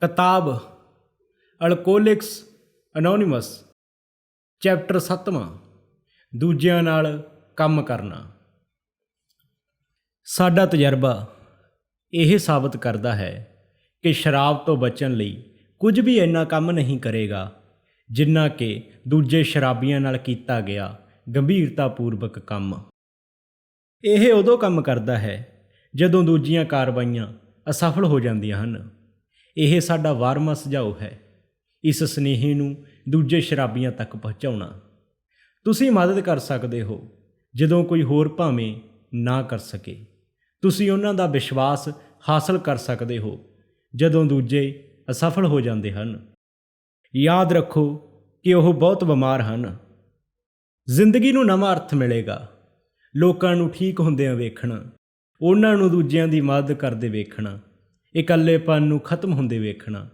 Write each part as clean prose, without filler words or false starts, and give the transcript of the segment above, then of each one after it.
किताब ਅਲਕੋਹਲਿਕਸ anonymous chapter 7ਵਾਂ ਦੂਜਿਆਂ ਨਾਲ ਕੰਮ ਕਰਨਾ। ਸਾਡਾ ਤਜਰਬਾ ਇਹ ਸਾਬਤ ਕਰਦਾ ਹੈ ਕਿ ਸ਼ਰਾਬ ਤੋਂ ਬਚਣ ਲਈ ਕੁਝ ਵੀ ਇੰਨਾ ਕੰਮ ਨਹੀਂ ਕਰੇਗਾ ਜਿੰਨਾ ਕਿ ਦੂਜੇ ਸ਼ਰਾਬੀਆਂ ਨਾਲ ਕੀਤਾ ਗਿਆ ਗੰਭੀਰਤਾਪੂਰਵਕ ਕੰਮ। ਇਹ ਉਦੋਂ ਕੰਮ ਕਰਦਾ ਹੈ ਜਦੋਂ ਦੂਜੀਆਂ ਕਾਰਵਾਈਆਂ ਅਸਫਲ ਹੋ ਜਾਂਦੀਆਂ ਹਨ। ਇਹ ਸਾਡਾ 12ਵਾਂ ਸੁਝਾਅ ਹੈ, ਇਸ ਸੁਨੇਹੇ ਨੂੰ ਦੂਜੇ ਸ਼ਰਾਬੀਆਂ ਤੱਕ ਪਹੁੰਚਾਉਣਾ। ਤੁਸੀਂ ਮਦਦ ਕਰ ਸਕਦੇ ਹੋ ਜਦੋਂ ਕੋਈ ਹੋਰ ਭਾਵੇਂ ਨਾ ਕਰ ਸਕੇ। ਤੁਸੀਂ ਉਹਨਾਂ ਦਾ ਵਿਸ਼ਵਾਸ ਹਾਸਲ ਕਰ ਸਕਦੇ ਹੋ ਜਦੋਂ ਦੂਜੇ ਅਸਫਲ ਹੋ ਜਾਂਦੇ ਹਨ। ਯਾਦ ਰੱਖੋ ਕਿ ਉਹ ਬਹੁਤ ਬਿਮਾਰ ਹਨ। ਜ਼ਿੰਦਗੀ ਨੂੰ ਨਵਾਂ ਅਰਥ ਮਿਲੇਗਾ ਲੋਕਾਂ ਨੂੰ ਠੀਕ ਹੁੰਦਿਆਂ ਵੇਖਣਾ, ਉਹਨਾਂ ਨੂੰ ਦੂਜਿਆਂ ਦੀ ਮਦਦ ਕਰਦੇ ਵੇਖਣਾ, ਇਕੱਲੇਪਨ ਨੂੰ ਖਤਮ ਹੁੰਦੇ ਵੇਖਣਾ,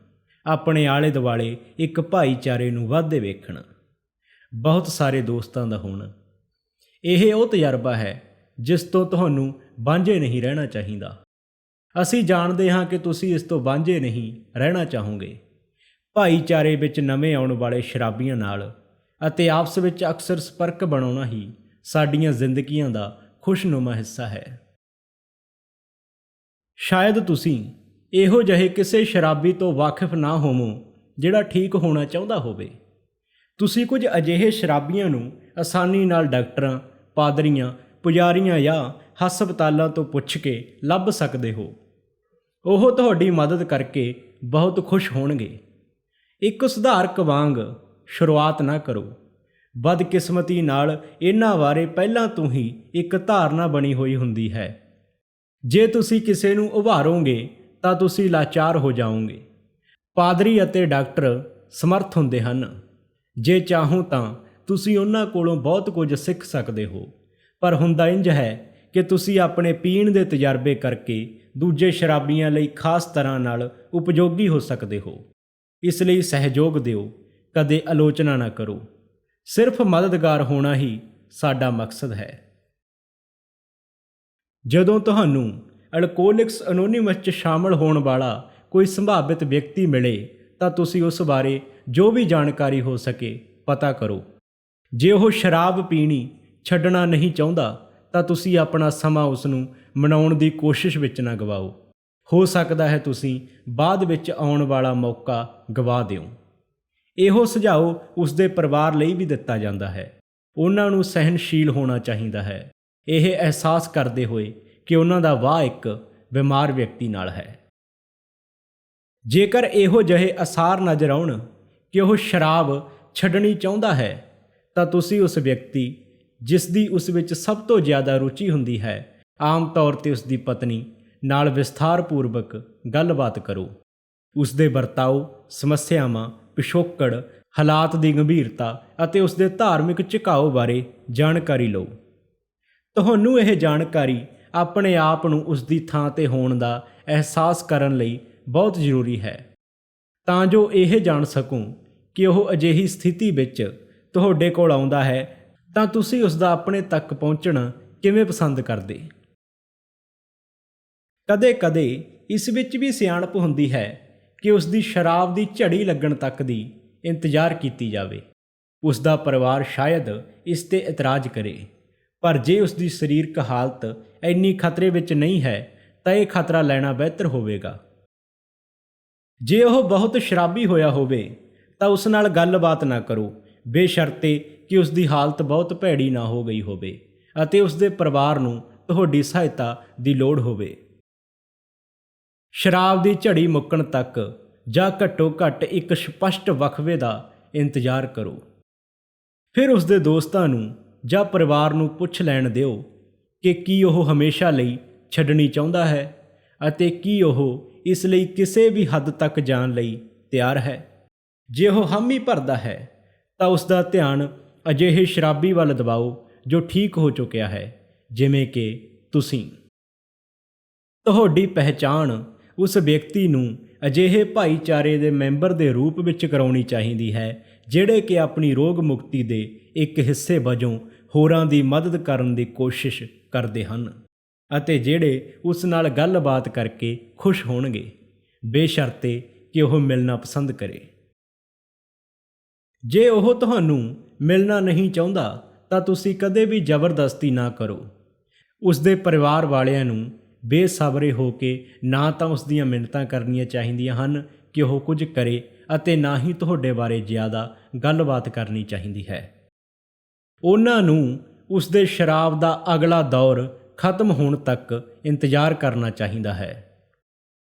ਆਪਣੇ ਆਲੇ ਦੁਆਲੇ ਇੱਕ ਭਾਈਚਾਰੇ ਨੂੰ ਵੱਧਦੇ ਵੇਖਣਾ, ਬਹੁਤ ਸਾਰੇ ਦੋਸਤਾਂ ਦਾ ਹੋਣਾ। ਇਹ ਉਹ ਤਜਰਬਾ ਹੈ ਜਿਸ ਤੋਂ ਤੁਹਾਨੂੰ ਵਾਂਝੇ ਨਹੀਂ ਰਹਿਣਾ ਚਾਹੀਦਾ। ਅਸੀਂ ਜਾਣਦੇ ਹਾਂ ਕਿ ਤੁਸੀਂ ਇਸ ਤੋਂ ਵਾਂਝੇ ਨਹੀਂ ਰਹਿਣਾ ਚਾਹੋਗੇ। ਭਾਈਚਾਰੇ ਵਿੱਚ ਨਵੇਂ ਆਉਣ ਵਾਲੇ ਸ਼ਰਾਬੀਆਂ ਨਾਲ ਅਤੇ ਆਪਸ ਵਿੱਚ ਅਕਸਰ ਸੰਪਰਕ ਬਣਾਉਣਾ ਹੀ ਸਾਡੀਆਂ ਜ਼ਿੰਦਗੀਆਂ ਦਾ ਖੁਸ਼ਨੁਮਾ ਹਿੱਸਾ ਹੈ। ਸ਼ਾਇਦ ਤੁਸੀਂ ਇਹੋ ਜਿਹੇ ਕਿਸੇ ਸ਼ਰਾਬੀ ਤੋਂ ਵਾਕਿਫ ਨਾ ਹੋਵੋ ਜਿਹੜਾ ਠੀਕ ਹੋਣਾ ਚਾਹੁੰਦਾ ਹੋਵੇ। ਤੁਸੀਂ ਕੁਝ ਅਜਿਹੇ ਸ਼ਰਾਬੀਆਂ ਨੂੰ ਆਸਾਨੀ ਨਾਲ ਡਾਕਟਰਾਂ, ਪਾਦਰੀਆਂ, ਪੁਜਾਰੀਆਂ ਜਾਂ ਹਸਪਤਾਲਾਂ ਤੋਂ ਪੁੱਛ ਕੇ ਲੱਭ ਸਕਦੇ ਹੋ। ਉਹ ਤੁਹਾਡੀ ਮਦਦ ਕਰਕੇ ਬਹੁਤ ਖੁਸ਼ ਹੋਣਗੇ। ਇੱਕ ਸੁਧਾਰਕ ਵਾਂਗ ਸ਼ੁਰੂਆਤ ਨਾ ਕਰੋ। ਬਦਕਿਸਮਤੀ ਨਾਲ ਇਹਨਾਂ ਬਾਰੇ ਪਹਿਲਾਂ ਤੋਂ ਹੀ ਇੱਕ ਧਾਰਨਾ ਬਣੀ ਹੋਈ ਹੁੰਦੀ ਹੈ। ਜੇ ਤੁਸੀਂ ਕਿਸੇ ਨੂੰ ਉਭਾਰੋਗੇ ਤਾਂ ਤੁਸੀਂ ਲਾਚਾਰ ਹੋ ਜਾਓਗੇ। ਪਾਦਰੀ ਅਤੇ ਡਾਕਟਰ ਸਮਰੱਥ ਹੁੰਦੇ ਹਨ। ਜੇ ਚਾਹੋ ਤਾਂ ਤੁਸੀਂ ਉਹਨਾਂ ਕੋਲੋਂ ਬਹੁਤ ਕੁਝ ਸਿੱਖ ਸਕਦੇ ਹੋ, ਪਰ ਹੁੰਦਾ ਇੰਝ ਹੈ ਕਿ ਤੁਸੀਂ ਆਪਣੇ ਪੀਣ ਦੇ ਤਜਰਬੇ ਕਰਕੇ ਦੂਜੇ ਸ਼ਰਾਬੀਆਂ ਲਈ ਖਾਸ ਤਰ੍ਹਾਂ ਨਾਲ ਉਪਯੋਗੀ ਹੋ ਸਕਦੇ ਹੋ। ਇਸ ਲਈ ਸਹਿਯੋਗ ਦਿਓ, ਕਦੇ ਆਲੋਚਨਾ ਨਾ ਕਰੋ। ਸਿਰਫ ਮਦਦਗਾਰ ਹੋਣਾ ਹੀ ਸਾਡਾ ਮਕਸਦ ਹੈ। ਜਦੋਂ ਤੁਹਾਨੂੰ ਅਲਕੋਹਲਿਕਸ ਅਨੋਨਿਮਸ 'ਚ ਸ਼ਾਮਲ ਹੋਣ ਵਾਲਾ ਕੋਈ ਸੰਭਾਵਿਤ ਵਿਅਕਤੀ ਮਿਲੇ ਤਾਂ ਤੁਸੀਂ ਉਸ ਬਾਰੇ ਜੋ ਵੀ ਜਾਣਕਾਰੀ ਹੋ ਸਕੇ ਪਤਾ ਕਰੋ। ਜੇ ਉਹ ਸ਼ਰਾਬ ਪੀਣੀ ਛੱਡਣਾ ਨਹੀਂ ਚਾਹੁੰਦਾ ਤਾਂ ਤੁਸੀਂ ਆਪਣਾ ਸਮਾਂ ਉਸ ਨੂੰ ਮਨਾਉਣ ਦੀ ਕੋਸ਼ਿਸ਼ ਵਿੱਚ ਨਾ ਗਵਾਓ। ਹੋ ਸਕਦਾ ਹੈ ਤੁਸੀਂ ਬਾਅਦ ਵਿੱਚ ਆਉਣ ਵਾਲਾ ਮੌਕਾ ਗਵਾ ਦਿਓ। ਇਹੋ ਸੁਝਾਅ ਉਸ ਦੇ ਪਰਿਵਾਰ ਲਈ ਵੀ ਦਿੱਤਾ ਜਾਂਦਾ ਹੈ। ਉਹਨਾਂ ਨੂੰ ਸਹਿਨਸ਼ੀਲ ਹੋਣਾ ਚਾਹੀਦਾ ਹੈ, ਇਹ ਅਹਿਸਾਸ ਕਰਦੇ ਹੋਏ ਕਿ ਉਹਨਾਂ ਦਾ ਵਾਹ ਇੱਕ ਬਿਮਾਰ ਵਿਅਕਤੀ ਨਾਲ ਹੈ। ਜੇਕਰ ਇਹੋ ਜਿਹੇ ਅਸਾਰ ਨਜ਼ਰ ਆਉਣ ਕਿ ਉਹ ਸ਼ਰਾਬ ਛੱਡਣੀ ਚਾਹੁੰਦਾ ਹੈ ਤਾਂ ਤੁਸੀਂ ਉਸ ਵਿਅਕਤੀ ਜਿਸ ਦੀ ਉਸ ਵਿੱਚ ਸਭ ਤੋਂ ਜ਼ਿਆਦਾ ਰੁਚੀ ਹੁੰਦੀ ਹੈ, ਆਮ ਤੌਰ 'ਤੇ ਉਸ ਦੀ ਪਤਨੀ ਨਾਲ ਵਿਸਥਾਰਪੂਰਵਕ ਗੱਲਬਾਤ ਕਰੋ। ਉਸ ਦੇ ਵਰਤਾਓ, ਸਮੱਸਿਆਵਾਂ, ਪਿਛੋਕੜ, ਹਾਲਾਤ ਦੀ ਗੰਭੀਰਤਾ ਅਤੇ ਉਸ ਦੇ ਧਾਰਮਿਕ ਝੁਕਾਓ ਬਾਰੇ ਜਾਣਕਾਰੀ ਲਓ। ਤੁਹਾਨੂੰ ਇਹ ਜਾਣਕਾਰੀ ਆਪਣੇ ਆਪ ਨੂੰ ਉਸ ਦੀ ਥਾਂ 'ਤੇ ਹੋਣ ਦਾ ਅਹਿਸਾਸ ਕਰਨ ਲਈ ਬਹੁਤ ਜ਼ਰੂਰੀ ਹੈ, ਤਾਂ ਜੋ ਇਹ ਜਾਣ ਸਕੋ ਕਿ ਉਹ ਅਜਿਹੀ ਸਥਿਤੀ ਵਿੱਚ ਤੁਹਾਡੇ ਕੋਲ ਆਉਂਦਾ ਹੈ ਤਾਂ ਤੁਸੀਂ ਉਸ ਦਾ ਆਪਣੇ ਤੱਕ ਪਹੁੰਚਣਾ ਕਿਵੇਂ ਪਸੰਦ ਕਰਦੇ। ਕਦੇ-ਕਦੇ ਇਸ ਵਿੱਚ ਵੀ ਸਿਆਣਪ ਹੁੰਦੀ ਹੈ ਕਿ ਉਸ ਦੀ ਸ਼ਰਾਬ ਦੀ ਝੜੀ ਲੱਗਣ ਤੱਕ ਦੀ ਇੰਤਜ਼ਾਰ ਕੀਤੀ ਜਾਵੇ। ਉਸ ਦਾ ਪਰਿਵਾਰ ਸ਼ਾਇਦ ਇਸ 'ਤੇ ਇਤਰਾਜ਼ ਕਰੇ, ਪਰ ਜੇ ਉਸ ਦੀ ਸਰੀਰਕ ਹਾਲਤ ਇੰਨੀ ਖਤਰੇ ਵਿੱਚ ਨਹੀਂ ਹੈ ਤਾਂ ਇਹ ਖਤਰਾ ਲੈਣਾ ਬਿਹਤਰ ਹੋਵੇਗਾ। ਜੇ ਉਹ ਬਹੁਤ ਸ਼ਰਾਬੀ ਹੋਇਆ ਹੋਵੇ ਤਾਂ ਉਸ ਨਾਲ ਗੱਲਬਾਤ ਨਾ ਕਰੋ, ਬੇਸ਼ਰਤੇ ਕਿ ਉਸ ਦੀ ਹਾਲਤ ਬਹੁਤ ਭੈੜੀ ਨਾ ਹੋ ਗਈ ਹੋਵੇ ਅਤੇ ਉਸ ਦੇ ਪਰਿਵਾਰ ਨੂੰ ਤੁਹਾਡੀ ਸਹਾਇਤਾ ਦੀ ਲੋੜ ਹੋਵੇ। ਸ਼ਰਾਬ ਦੀ ਝੜੀ ਮੁੱਕਣ ਤੱਕ ਜਾਂ ਘੱਟੋ ਘੱਟ ਇੱਕ ਸਪਸ਼ਟ ਵਕਫੇ ਦਾ ਇੰਤਜ਼ਾਰ ਕਰੋ। ਫਿਰ ਉਸ ਦੇ ਦੋਸਤਾਂ ਨੂੰ ਜਾਂ ਪਰਿਵਾਰ ਨੂੰ ਪੁੱਛ ਲੈਣ ਦਿਓ ਕਿ ਕੀ ਉਹ ਹਮੇਸ਼ਾ ਲਈ ਛੱਡਣੀ ਚਾਹੁੰਦਾ ਹੈ ਅਤੇ ਕੀ ਉਹ ਇਸ ਲਈ ਕਿਸੇ ਵੀ ਹੱਦ ਤੱਕ ਜਾਣ ਲਈ ਤਿਆਰ ਹੈ। ਜੇ ਉਹ ਹਾਮੀ ਭਰਦਾ ਹੈ ਤਾਂ ਉਸ ਦਾ ਧਿਆਨ ਅਜਿਹੇ ਸ਼ਰਾਬੀ ਵੱਲ ਦਿਵਾਓ ਜੋ ਠੀਕ ਹੋ ਚੁੱਕਿਆ ਹੈ, ਜਿਵੇਂ ਕਿ ਤੁਸੀਂ। ਤੁਹਾਡੀ ਪਹਿਚਾਣ ਉਸ ਵਿਅਕਤੀ ਨੂੰ ਅਜਿਹੇ ਭਾਈਚਾਰੇ ਦੇ ਮੈਂਬਰ ਦੇ ਰੂਪ ਵਿੱਚ ਕਰਾਉਣੀ ਚਾਹੀਦੀ ਹੈ ਜਿਹੜੇ ਕਿ ਆਪਣੀ ਰੋਗ ਮੁਕਤੀ ਦੇ ਇੱਕ ਹਿੱਸੇ ਵਜੋਂ ਹੋਰਾਂ ਦੀ ਮਦਦ ਕਰਨ ਦੀ ਕੋਸ਼ਿਸ਼ ਕਰਦੇ ਹਨ ਅਤੇ ਜਿਹੜੇ ਉਸ ਨਾਲ ਗੱਲਬਾਤ ਕਰਕੇ ਖੁਸ਼ ਹੋਣਗੇ, ਬੇਸ਼ਰਤੇ ਕਿ ਉਹ ਮਿਲਣਾ ਪਸੰਦ ਕਰੇ। ਜੇ ਉਹ ਤੁਹਾਨੂੰ ਮਿਲਣਾ ਨਹੀਂ ਚਾਹੁੰਦਾ ਤਾਂ ਤੁਸੀਂ ਕਦੇ ਵੀ ਜ਼ਬਰਦਸਤੀ ਨਾ ਕਰੋ। ਉਸ ਦੇ ਪਰਿਵਾਰ ਵਾਲਿਆਂ ਨੂੰ ਬੇਸਬਰੇ ਹੋ ਕੇ ਨਾ ਤਾਂ ਉਸ ਦੀਆਂ ਮਿੰਨਤਾਂ ਕਰਨੀਆਂ ਚਾਹੀਦੀਆਂ ਹਨ ਕਿ ਉਹ ਕੁਝ ਕਰੇ ਅਤੇ ਨਾ ਹੀ ਤੁਹਾਡੇ ਬਾਰੇ ਜ਼ਿਆਦਾ ਗੱਲਬਾਤ ਕਰਨੀ ਚਾਹੀਦੀ ਹੈ। ਉਹਨਾਂ ਨੂੰ ਉਸ ਦੇ ਸ਼ਰਾਬ ਦਾ ਅਗਲਾ ਦੌਰ ਖਤਮ ਹੋਣ ਤੱਕ ਇੰਤਜ਼ਾਰ ਕਰਨਾ ਚਾਹੀਦਾ ਹੈ।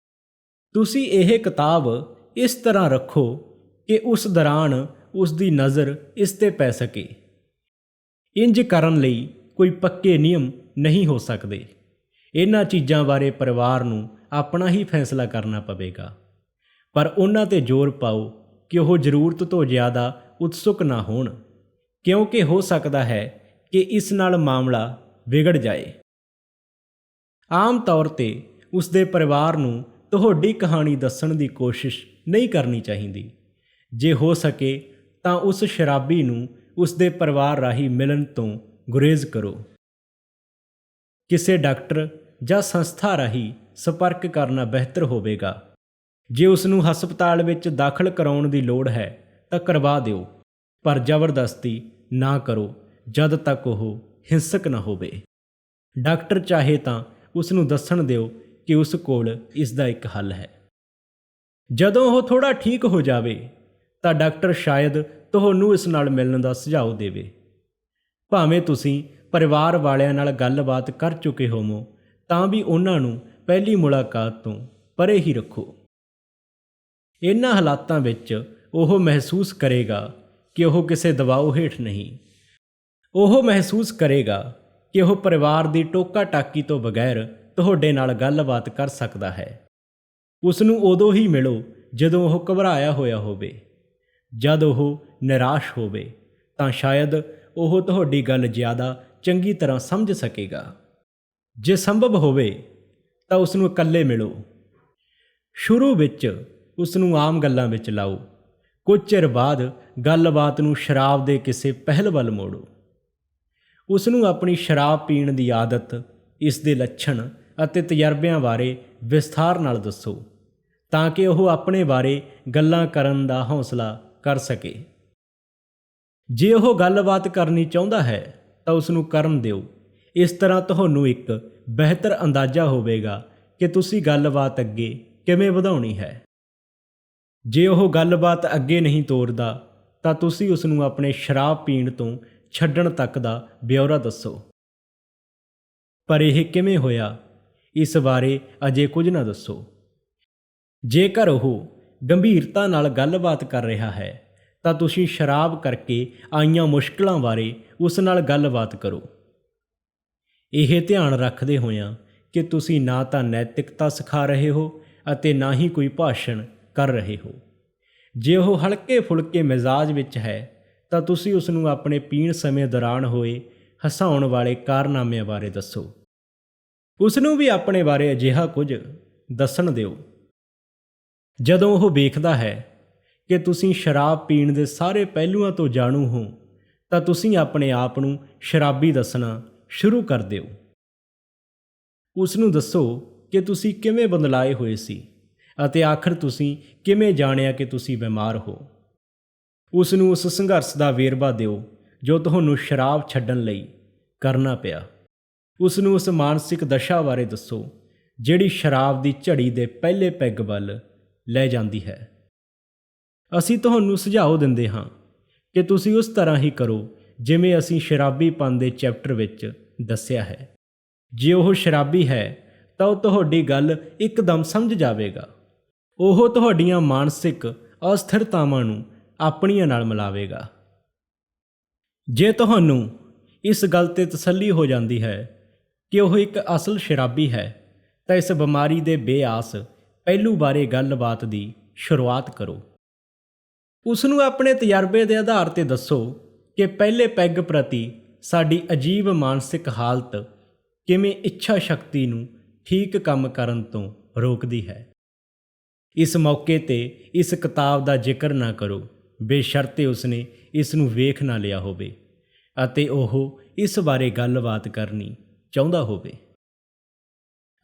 ਤੁਸੀਂ ਇਹ ਕਿਤਾਬ ਇਸ ਤਰ੍ਹਾਂ ਰੱਖੋ ਕਿ ਉਸ ਦੌਰਾਨ ਉਸ ਦੀ ਨਜ਼ਰ ਇਸ ਤੇ ਪੈ ਸਕੇ। ਇੰਜ ਕਰਨ ਲਈ ਕੋਈ ਪੱਕੇ ਨਿਯਮ ਨਹੀਂ ਹੋ ਸਕਦੇ। ਇਹਨਾਂ ਚੀਜ਼ਾਂ ਬਾਰੇ ਪਰਿਵਾਰ ਨੂੰ ਆਪਣਾ ਹੀ ਫੈਸਲਾ ਕਰਨਾ ਪਵੇਗਾ, ਪਰ ਉਹਨਾਂ 'ਤੇ ਜ਼ੋਰ ਪਾਓ ਕਿ ਉਹ ਜ਼ਰੂਰਤ ਤੋਂ ਜ਼ਿਆਦਾ ਉਤਸੁਕ ਨਾ ਹੋਣ, ਕਿਉਂਕਿ ਹੋ ਸਕਦਾ ਹੈ ਕਿ ਇਸ ਨਾਲ ਮਾਮਲਾ ਵਿਗੜ ਜਾਏ। ਆਮ ਤੌਰ 'ਤੇ ਉਸ ਦੇ ਪਰਿਵਾਰ ਨੂੰ ਤੁਹਾਡੀ ਕਹਾਣੀ ਦੱਸਣ ਦੀ ਕੋਸ਼ਿਸ਼ ਨਹੀਂ ਕਰਨੀ ਚਾਹੀਦੀ। ਜੇ ਹੋ ਸਕੇ ਤਾਂ ਉਸ ਸ਼ਰਾਬੀ ਨੂੰ ਉਸ ਦੇ ਪਰਿਵਾਰ ਰਾਹੀਂ ਮਿਲਣ ਤੋਂ ਗੁਰੇਜ਼ ਕਰੋ। ਕਿਸੇ ਡਾਕਟਰ ਜਾਂ ਸੰਸਥਾ ਰਾਹੀਂ ਸੰਪਰਕ ਕਰਨਾ ਬਿਹਤਰ ਹੋਵੇਗਾ। ਜੇ ਉਸ ਨੂੰ ਹਸਪਤਾਲ ਵਿੱਚ ਦਾਖਲ ਕਰਾਉਣ ਦੀ ਲੋੜ ਹੈ ਤਾਂ ਕਰਵਾ ਦਿਓ, ਪਰ ਜ਼ਬਰਦਸਤੀ ਨਾ ਕਰੋ ਜਦ ਤੱਕ ਉਹ ਹਿੰਸਕ ਨਾ ਹੋਵੇ। ਡਾਕਟਰ ਚਾਹੇ ਤਾਂ ਉਸ ਨੂੰ ਦੱਸਣ ਦਿਓ ਕਿ ਉਸ ਕੋਲ ਇਸ ਦਾ ਇੱਕ ਹੱਲ ਹੈ। ਜਦੋਂ ਉਹ ਥੋੜ੍ਹਾ ਠੀਕ ਹੋ ਜਾਵੇ ਤਾਂ ਡਾਕਟਰ ਸ਼ਾਇਦ ਤੁਹਾਨੂੰ ਇਸ ਨਾਲ ਮਿਲਣ ਦਾ ਸੁਝਾਅ ਦੇਵੇ। ਭਾਵੇਂ ਤੁਸੀਂ ਪਰਿਵਾਰ ਵਾਲਿਆਂ ਨਾਲ ਗੱਲਬਾਤ ਕਰ ਚੁੱਕੇ ਹੋਵੋ ਤਾਂ ਵੀ ਉਹਨਾਂ ਨੂੰ ਪਹਿਲੀ ਮੁਲਾਕਾਤ ਤੋਂ ਪਰੇ ਹੀ ਰੱਖੋ। ਇਹਨਾਂ ਹਾਲਾਤਾਂ ਵਿੱਚ ਉਹ ਮਹਿਸੂਸ ਕਰੇਗਾ ਕਿ ਉਹ ਕਿਸੇ ਦਬਾਅ ਹੇਠ ਨਹੀਂ। ਉਹ ਮਹਿਸੂਸ ਕਰੇਗਾ ਕਿ ਉਹ ਪਰਿਵਾਰ ਦੀ ਟੋਕਾ ਟਾਕੀ ਤੋਂ ਬਗੈਰ ਤੁਹਾਡੇ ਨਾਲ ਗੱਲਬਾਤ ਕਰ ਸਕਦਾ ਹੈ। ਉਸ ਨੂੰ ਉਦੋਂ ਹੀ ਮਿਲੋ ਜਦੋਂ ਉਹ ਘਬਰਾਇਆ ਹੋਇਆ ਹੋਵੇ। ਜਦ ਉਹ ਨਿਰਾਸ਼ ਹੋਵੇ ਤਾਂ ਸ਼ਾਇਦ ਉਹ ਤੁਹਾਡੀ ਗੱਲ ਜ਼ਿਆਦਾ ਚੰਗੀ ਤਰ੍ਹਾਂ ਸਮਝ ਸਕੇਗਾ। ਜੇ ਸੰਭਵ ਹੋਵੇ ਤਾਂ ਉਸ ਨੂੰ ਇਕੱਲੇ ਮਿਲੋ। ਸ਼ੁਰੂ ਵਿੱਚ ਉਸ ਨੂੰ ਆਮ ਗੱਲਾਂ ਵਿੱਚ ਲਾਓ। ਕੁਝ ਚਿਰ ਬਾਅਦ ਗੱਲਬਾਤ ਨੂੰ ਸ਼ਰਾਬ ਦੇ ਕਿਸੇ ਪਹਿਲ ਵੱਲ ਮੋੜੋ। ਉਸ ਨੂੰ ਆਪਣੀ ਸ਼ਰਾਬ ਪੀਣ ਦੀ ਆਦਤ, ਇਸ ਦੇ ਲੱਛਣ ਅਤੇ ਤਜਰਬਿਆਂ ਬਾਰੇ ਵਿਸਥਾਰ ਨਾਲ ਦੱਸੋ ਤਾਂ ਕਿ ਉਹ ਆਪਣੇ ਬਾਰੇ ਗੱਲਾਂ ਕਰਨ ਦਾ ਹੌਸਲਾ ਕਰ ਸਕੇ। ਜੇ ਉਹ ਗੱਲਬਾਤ ਕਰਨੀ ਚਾਹੁੰਦਾ ਹੈ ਤਾਂ ਉਸ ਨੂੰ ਕਰਨ ਦਿਓ। ਇਸ ਤਰ੍ਹਾਂ ਤੁਹਾਨੂੰ ਇੱਕ ਬਿਹਤਰ ਅੰਦਾਜ਼ਾ ਹੋਵੇਗਾ ਕਿ ਤੁਸੀਂ ਗੱਲਬਾਤ ਅੱਗੇ ਕਿਵੇਂ ਵਧਾਉਣੀ ਹੈ। ਜੇ ਉਹ ਗੱਲਬਾਤ ਅੱਗੇ ਨਹੀਂ ਤੋਰਦਾ ਤਾਂ ਤੁਸੀਂ ਉਸ ਨੂੰ ਆਪਣੇ ਸ਼ਰਾਬ ਪੀਣ ਤੋਂ ਛੱਡਣ ਤੱਕ ਦਾ ਬਿਊਰਾ ਦੱਸੋ। ਪਰ ਇਹ ਕਿਵੇਂ ਹੋਇਆ, ਇਸ ਬਾਰੇ ਅਜੇ ਕੁਝ ਨਾ ਦੱਸੋ। ਜੇਕਰ ਉਹ ਗੰਭੀਰਤਾ ਨਾਲ ਗੱਲਬਾਤ ਕਰ ਰਿਹਾ ਹੈ ਤਾਂ ਤੁਸੀਂ ਸ਼ਰਾਬ ਕਰਕੇ ਆਈਆਂ ਮੁਸ਼ਕਲਾਂ ਬਾਰੇ ਉਸ ਨਾਲ ਗੱਲਬਾਤ ਕਰੋ। ਇਹ ਧਿਆਨ ਰੱਖਦੇ ਹੋਇਆਂ ਕਿ ਤੁਸੀਂ ਨਾ ਤਾਂ ਨੈਤਿਕਤਾ ਸਿਖਾ ਰਹੇ ਹੋ ਅਤੇ ਨਾ ਹੀ ਕੋਈ ਭਾਸ਼ਣ ਕਰ ਰਹੇ ਹੋ। ਜੇ ਉਹ ਹਲਕੇ ਫੁਲਕੇ ਮਿਜ਼ਾਜ ਵਿੱਚ ਹੈ ਤਾਂ ਤੁਸੀਂ ਉਸ ਨੂੰ ਆਪਣੇ ਪੀਣ ਸਮੇਂ ਦੌਰਾਨ ਹੋਏ ਹਸਾਉਣ ਵਾਲੇ ਕਾਰਨਾਮਿਆਂ ਬਾਰੇ ਦੱਸੋ। ਉਸ ਨੂੰ ਵੀ ਆਪਣੇ ਬਾਰੇ ਅਜਿਹਾ ਕੁਝ ਦੱਸਣ ਦਿਓ। ਜਦੋਂ ਉਹ ਵੇਖਦਾ ਹੈ ਕਿ ਤੁਸੀਂ ਸ਼ਰਾਬ ਪੀਣ ਦੇ ਸਾਰੇ ਪਹਿਲੂਆਂ ਤੋਂ ਜਾਣੂ ਹੋ ਤਾਂ ਤੁਸੀਂ ਆਪਣੇ ਆਪ ਨੂੰ ਸ਼ਰਾਬੀ ਦੱਸਣਾ ਸ਼ੁਰੂ ਕਰ ਦਿਓ। ਉਸ ਨੂੰ ਦੱਸੋ ਕਿ ਤੁਸੀਂ ਕਿਵੇਂ ਬਦਲਾਏ ਹੋਏ ਸੀ ਅਤੇ ਆਖਰ ਤੁਸੀਂ ਕਿਵੇਂ ਜਾਣਿਆ ਕਿ ਤੁਸੀਂ ਬਿਮਾਰ ਹੋ। ਉਸ ਨੂੰ ਉਸ ਸੰਘਰਸ਼ ਦਾ ਵੇਰਵਾ ਦਿਓ ਜੋ ਤੁਹਾਨੂੰ ਸ਼ਰਾਬ ਛੱਡਣ ਲਈ ਕਰਨਾ ਪਿਆ। ਉਸ ਨੂੰ ਉਸ ਮਾਨਸਿਕ ਦਸ਼ਾ ਬਾਰੇ ਦੱਸੋ ਜਿਹੜੀ ਸ਼ਰਾਬ ਦੀ ਝੜੀ ਦੇ ਪਹਿਲੇ ਪੈਗ ਵੱਲ ਲੈ ਜਾਂਦੀ ਹੈ। ਅਸੀਂ ਤੁਹਾਨੂੰ ਸੁਝਾਅ ਦਿੰਦੇ ਹਾਂ ਕਿ ਤੁਸੀਂ ਉਸ ਤਰ੍ਹਾਂ ਹੀ ਕਰੋ ਜਿਵੇਂ ਅਸੀਂ ਸ਼ਰਾਬੀਪਨ ਦੇ ਚੈਪਟਰ ਵਿੱਚ ਦੱਸਿਆ ਹੈ। ਜੇ ਉਹ ਸ਼ਰਾਬੀ ਹੈ ਤਾਂ ਉਹ ਤੁਹਾਡੀ ਗੱਲ ਇੱਕਦਮ ਸਮਝ ਜਾਵੇਗਾ। ਉਹ ਤੁਹਾਡੀਆਂ ਮਾਨਸਿਕ ਅਸਥਿਰਤਾਵਾਂ ਨੂੰ ਆਪਣੀਆਂ ਨਾਲ ਮਿਲਾਵੇਗਾ। ਜੇ ਤੁਹਾਨੂੰ ਇਸ ਗੱਲ 'ਤੇ ਤਸੱਲੀ ਹੋ ਜਾਂਦੀ ਹੈ ਕਿ ਉਹ ਇੱਕ ਅਸਲ ਸ਼ਰਾਬੀ ਹੈ ਤਾਂ ਇਸ ਬਿਮਾਰੀ ਦੇ ਬੇਆਸ ਪਹਿਲੂ ਬਾਰੇ ਗੱਲਬਾਤ ਦੀ ਸ਼ੁਰੂਆਤ ਕਰੋ। ਉਸ ਨੂੰ ਆਪਣੇ ਤਜਰਬੇ ਦੇ ਆਧਾਰ 'ਤੇ ਦੱਸੋ ਕਿ ਪਹਿਲੇ ਪੈਗ ਪ੍ਰਤੀ ਸਾਡੀ ਅਜੀਬ ਮਾਨਸਿਕ ਹਾਲਤ ਕਿਵੇਂ ਇੱਛਾ ਸ਼ਕਤੀ ਨੂੰ ਠੀਕ ਕੰਮ ਕਰਨ ਤੋਂ ਰੋਕਦੀ ਹੈ। ਇਸ ਮੌਕੇ 'ਤੇ ਇਸ ਕਿਤਾਬ ਦਾ ਜ਼ਿਕਰ ਨਾ ਕਰੋ ਬੇਸ਼ਰਤੇ ਉਸਨੇ ਇਸ ਨੂੰ ਵੇਖ ਨਾ ਲਿਆ ਹੋਵੇ ਅਤੇ ਉਹ ਇਸ ਬਾਰੇ ਗੱਲਬਾਤ ਕਰਨੀ ਚਾਹੁੰਦਾ ਹੋਵੇ।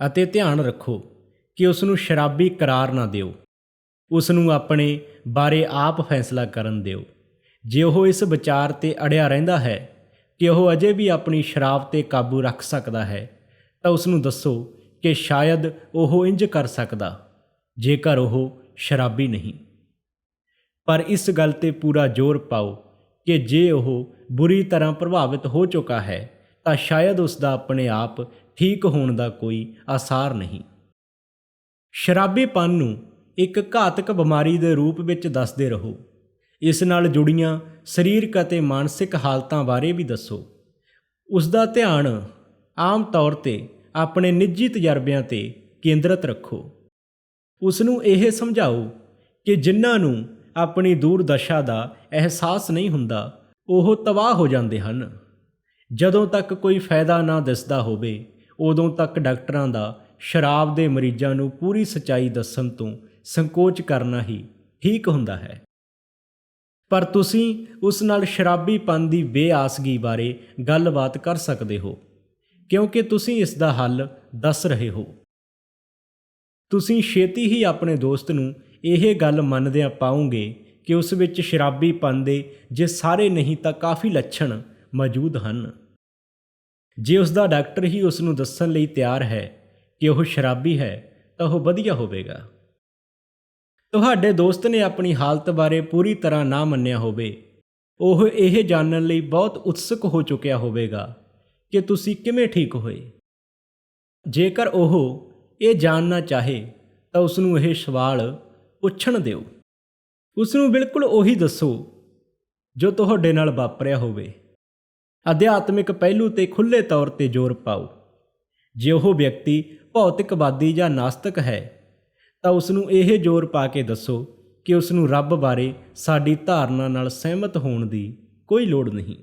ਅਤੇ ਧਿਆਨ ਰੱਖੋ ਕਿ ਉਸ ਨੂੰ ਸ਼ਰਾਬੀ ਕਰਾਰ ਨਾ ਦਿਓ। ਉਸ ਨੂੰ ਆਪਣੇ ਬਾਰੇ ਆਪ ਫੈਸਲਾ ਕਰਨ ਦਿਓ। ਜੇ ਉਹ ਇਸ ਵਿਚਾਰ 'ਤੇ ਅੜਿਆ ਰਹਿੰਦਾ ਹੈ ਕਿ ਉਹ ਅਜੇ ਵੀ ਆਪਣੀ ਸ਼ਰਾਬ 'ਤੇ ਕਾਬੂ ਰੱਖ ਸਕਦਾ ਹੈ, ਤਾਂ ਉਸ ਨੂੰ ਦੱਸੋ ਕਿ ਸ਼ਾਇਦ ਉਹ ਇੰਜ ਕਰ ਸਕਦਾ ਜੇਕਰ ਉਹ ਸ਼ਰਾਬੀ ਨਹੀਂ। ਪਰ ਇਸ ਗੱਲ 'ਤੇ ਪੂਰਾ ਜ਼ੋਰ ਪਾਓ ਕਿ ਜੇ ਉਹ ਬੁਰੀ ਤਰ੍ਹਾਂ ਪ੍ਰਭਾਵਿਤ ਹੋ ਚੁੱਕਾ ਹੈ ਤਾਂ ਸ਼ਾਇਦ ਉਸ ਦਾ ਆਪਣੇ ਆਪ ਠੀਕ ਹੋਣ ਦਾ ਕੋਈ ਆਸਾਰ ਨਹੀਂ। ਸ਼ਰਾਬੀਪਨ ਨੂੰ ਇੱਕ ਘਾਤਕ ਬਿਮਾਰੀ ਦੇ ਰੂਪ ਵਿੱਚ ਦੱਸਦੇ ਰਹੋ। ਇਸ ਨਾਲ ਜੁੜੀਆਂ ਸਰੀਰਕ ਅਤੇ ਮਾਨਸਿਕ ਹਾਲਤਾਂ ਬਾਰੇ ਵੀ ਦੱਸੋ। ਉਸ ਦਾ ਧਿਆਨ ਆਮ ਤੌਰ 'ਤੇ ਆਪਣੇ ਨਿੱਜੀ ਤਜਰਬਿਆਂ 'ਤੇ ਕੇਂਦਰਿਤ ਰੱਖੋ। ਉਸ ਨੂੰ ਇਹ ਸਮਝਾਓ ਕਿ ਜਿਨ੍ਹਾਂ ਨੂੰ ਆਪਣੀ ਦੁਰਦਸ਼ਾ ਦਾ ਅਹਿਸਾਸ ਨਹੀਂ ਹੁੰਦਾ ਉਹ ਤਬਾਹ ਹੋ ਜਾਂਦੇ ਹਨ। ਜਦੋਂ ਤੱਕ ਕੋਈ ਫਾਇਦਾ ਨਾ ਦਿਸਦਾ ਹੋਵੇ ਉਦੋਂ ਤੱਕ ਡਾਕਟਰਾਂ ਦਾ ਸ਼ਰਾਬ ਦੇ ਮਰੀਜ਼ਾਂ ਨੂੰ ਪੂਰੀ ਸੱਚਾਈ ਦੱਸਣ ਤੋਂ ਸੰਕੋਚ ਕਰਨਾ ਹੀ ਠੀਕ ਹੁੰਦਾ ਹੈ। ਪਰ ਤੁਸੀਂ ਉਸ ਨਾਲ ਸ਼ਰਾਬੀਪਨ ਦੀ ਬੇਆਸਗੀ ਬਾਰੇ ਗੱਲਬਾਤ ਕਰ ਸਕਦੇ ਹੋ ਕਿਉਂਕਿ ਤੁਸੀਂ ਇਸ ਦਾ ਹੱਲ ਦੱਸ ਰਹੇ ਹੋ। ਤੁਸੀਂ ਛੇਤੀ ਹੀ ਆਪਣੇ ਦੋਸਤ ਨੂੰ ਇਹ ਗੱਲ ਮੰਨਦਿਆਂ ਪਾਓਗੇ ਕਿ ਉਸ ਵਿੱਚ ਸ਼ਰਾਬੀਪਨ ਦੇ ਜੇ ਸਾਰੇ ਨਹੀਂ ਤਾਂ ਕਾਫੀ ਲੱਛਣ ਮੌਜੂਦ ਹਨ। ਜੇ ਉਸ ਦਾ ਡਾਕਟਰ ਹੀ ਉਸ ਨੂੰ ਦੱਸਣ ਲਈ ਤਿਆਰ ਹੈ ਕਿ ਉਹ ਸ਼ਰਾਬੀ ਹੈ ਤਾਂ ਉਹ ਵਧੀਆ ਹੋਵੇਗਾ। ਤੁਹਾਡੇ ਦੋਸਤ ਨੇ ਆਪਣੀ ਹਾਲਤ ਬਾਰੇ ਪੂਰੀ ਤਰ੍ਹਾਂ ਨਾ ਮੰਨਿਆ ਹੋਵੇ, ਉਹ ਇਹ ਜਾਣਨ ਲਈ ਬਹੁਤ ਉਤਸੁਕ ਹੋ ਚੁੱਕਿਆ ਹੋਵੇਗਾ ਕਿ ਤੁਸੀਂ ਕਿਵੇਂ ਠੀਕ ਹੋਏ। ਜੇਕਰ ਉਹ ਇਹ ਜਾਣਨਾ ਚਾਹੇ ਤਾਂ ਉਸ ਨੂੰ ਇਹ ਸਵਾਲ ਪੁੱਛਣ ਦਿਓ। ਉਸ ਨੂੰ ਬਿਲਕੁਲ ਉਹੀ ਦੱਸੋ ਜੋ ਤੁਹਾਡੇ ਨਾਲ ਵਾਪਰਿਆ ਹੋਵੇ। ਅਧਿਆਤਮਿਕ ਪਹਿਲੂ 'ਤੇ ਖੁੱਲ੍ਹੇ ਤੌਰ 'ਤੇ ਜ਼ੋਰ ਪਾਓ। ਜੇ ਉਹ ਵਿਅਕਤੀ ਭੌਤਿਕਵਾਦੀ ਜਾਂ ਨਾਸਤਿਕ ਹੈ ਤਾਂ ਉਸ ਨੂੰ ਇਹ ਜ਼ੋਰ ਪਾ ਕੇ ਦੱਸੋ ਕਿ ਉਸ ਨੂੰ ਰੱਬ ਬਾਰੇ ਸਾਡੀ ਧਾਰਨਾ ਨਾਲ ਸਹਿਮਤ ਹੋਣ ਦੀ ਕੋਈ ਲੋੜ ਨਹੀਂ।